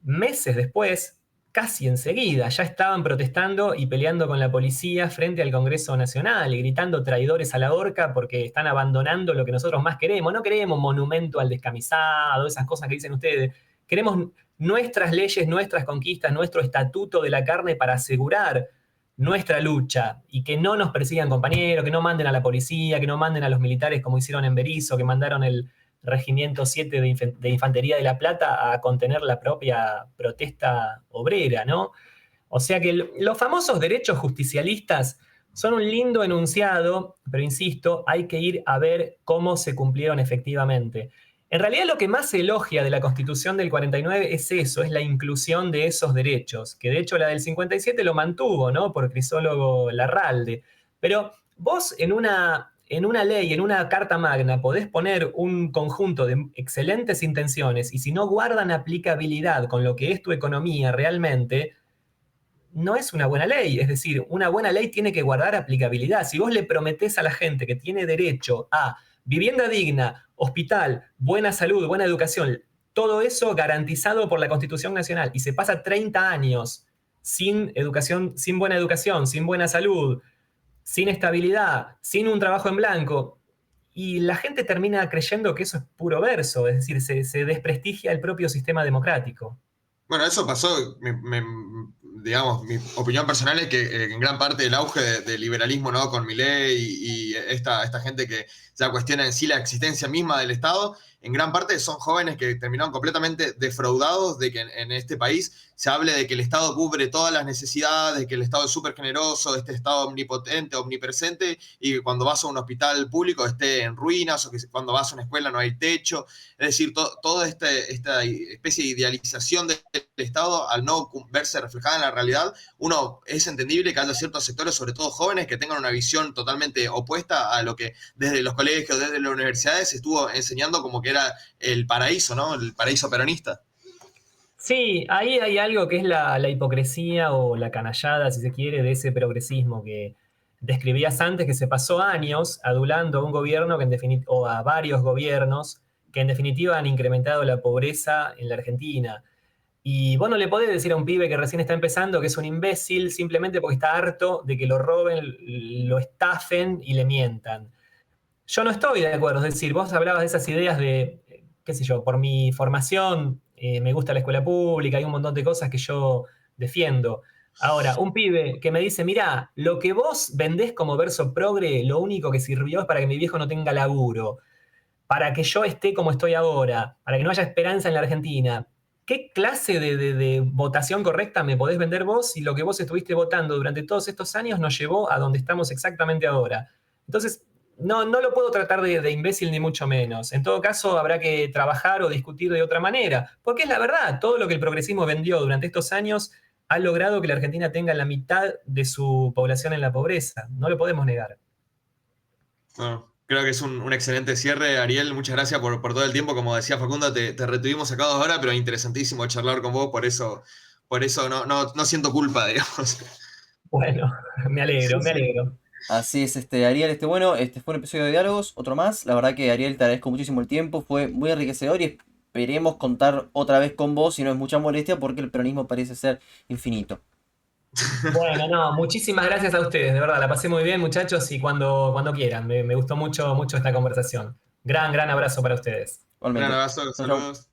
meses después, casi enseguida, ya estaban protestando y peleando con la policía frente al Congreso Nacional y gritando traidores a la horca porque están abandonando lo que nosotros más queremos. No queremos monumento al descamisado, esas cosas que dicen ustedes. Queremos nuestras leyes, nuestras conquistas, nuestro estatuto de la carne para asegurar nuestra lucha y que no nos persigan compañeros, que no manden a la policía, que no manden a los militares como hicieron en Berisso, que mandaron el Regimiento 7 de Infantería de La Plata a contener la propia protesta obrera, ¿no? O sea que los famosos derechos justicialistas son un lindo enunciado, pero insisto, hay que ir a ver cómo se cumplieron efectivamente. En realidad lo que más se elogia de la Constitución del 49 es eso, es la inclusión de esos derechos, que de hecho la del 57 lo mantuvo, ¿no? Por Crisólogo Larralde. Pero vos en una ley, en una carta magna, podés poner un conjunto de excelentes intenciones y si no guardan aplicabilidad con lo que es tu economía realmente, no es una buena ley. Es decir, una buena ley tiene que guardar aplicabilidad. Si vos le prometés a la gente que tiene derecho a vivienda digna, hospital, buena salud, buena educación, todo eso garantizado por la Constitución Nacional, y se pasa 30 años sin educación, sin buena educación, sin buena salud, sin estabilidad, sin un trabajo en blanco, y la gente termina creyendo que eso es puro verso, es decir, se desprestigia el propio sistema democrático. Bueno, eso pasó, digamos, mi opinión personal es que en gran parte el auge del liberalismo, ¿no? Con Milei y esta gente que ya cuestiona en sí la existencia misma del Estado, en gran parte son jóvenes que terminaron completamente defraudados de que en este país se hable de que el Estado cubre todas las necesidades, de que el Estado es súper generoso, de este Estado omnipotente, omnipresente, y que cuando vas a un hospital público esté en ruinas, o que cuando vas a una escuela no hay techo. Es decir, toda esta especie de idealización del Estado, al no verse reflejada en la realidad, uno es entendible que haya ciertos sectores, sobre todo jóvenes, que tengan una visión totalmente opuesta a lo que desde los colegios, desde las universidades, se estuvo enseñando como que era el paraíso, ¿no? El paraíso peronista. Sí, ahí hay algo que es la hipocresía o la canallada, si se quiere, de ese progresismo que describías antes, que se pasó años adulando a un gobierno que o a varios gobiernos que en definitiva han incrementado la pobreza en la Argentina. Y vos no le podés decir a un pibe que recién está empezando que es un imbécil simplemente porque está harto de que lo roben, lo estafen y le mientan. Yo no estoy de acuerdo, es decir, vos hablabas de esas ideas de, qué sé yo, por mi formación, me gusta la escuela pública, hay un montón de cosas que yo defiendo. Ahora, un pibe que me dice, mirá, lo que vos vendés como verso progre, lo único que sirvió es para que mi viejo no tenga laburo, para que yo esté como estoy ahora, para que no haya esperanza en la Argentina. ¿Qué clase de votación correcta me podés vender vos si lo que vos estuviste votando durante todos estos años nos llevó a donde estamos exactamente ahora? Entonces, no lo puedo tratar de imbécil ni mucho menos. En todo caso, habrá que trabajar o discutir de otra manera, porque es la verdad, todo lo que el progresismo vendió durante estos años ha logrado que la Argentina tenga la mitad de su población en la pobreza. No lo podemos negar. Bueno, creo que es un excelente cierre, Ariel. Muchas gracias por todo el tiempo. Como decía Facundo, te retuvimos acá 2 horas, pero interesantísimo charlar con vos, por eso no siento culpa, digamos. Bueno, me alegro, Sí, me sí. alegro. Así es, Ariel, bueno, este fue un episodio de Diálogos, otro más. La verdad que Ariel, te agradezco muchísimo el tiempo, fue muy enriquecedor y esperemos contar otra vez con vos, si no es mucha molestia, porque el peronismo parece ser infinito. Bueno, no, muchísimas gracias a ustedes, de verdad, la pasé muy bien, muchachos, y cuando quieran, me gustó mucho, mucho esta conversación. Gran abrazo para ustedes. Un gran Igualmente. abrazo, Chau, chau. saludos.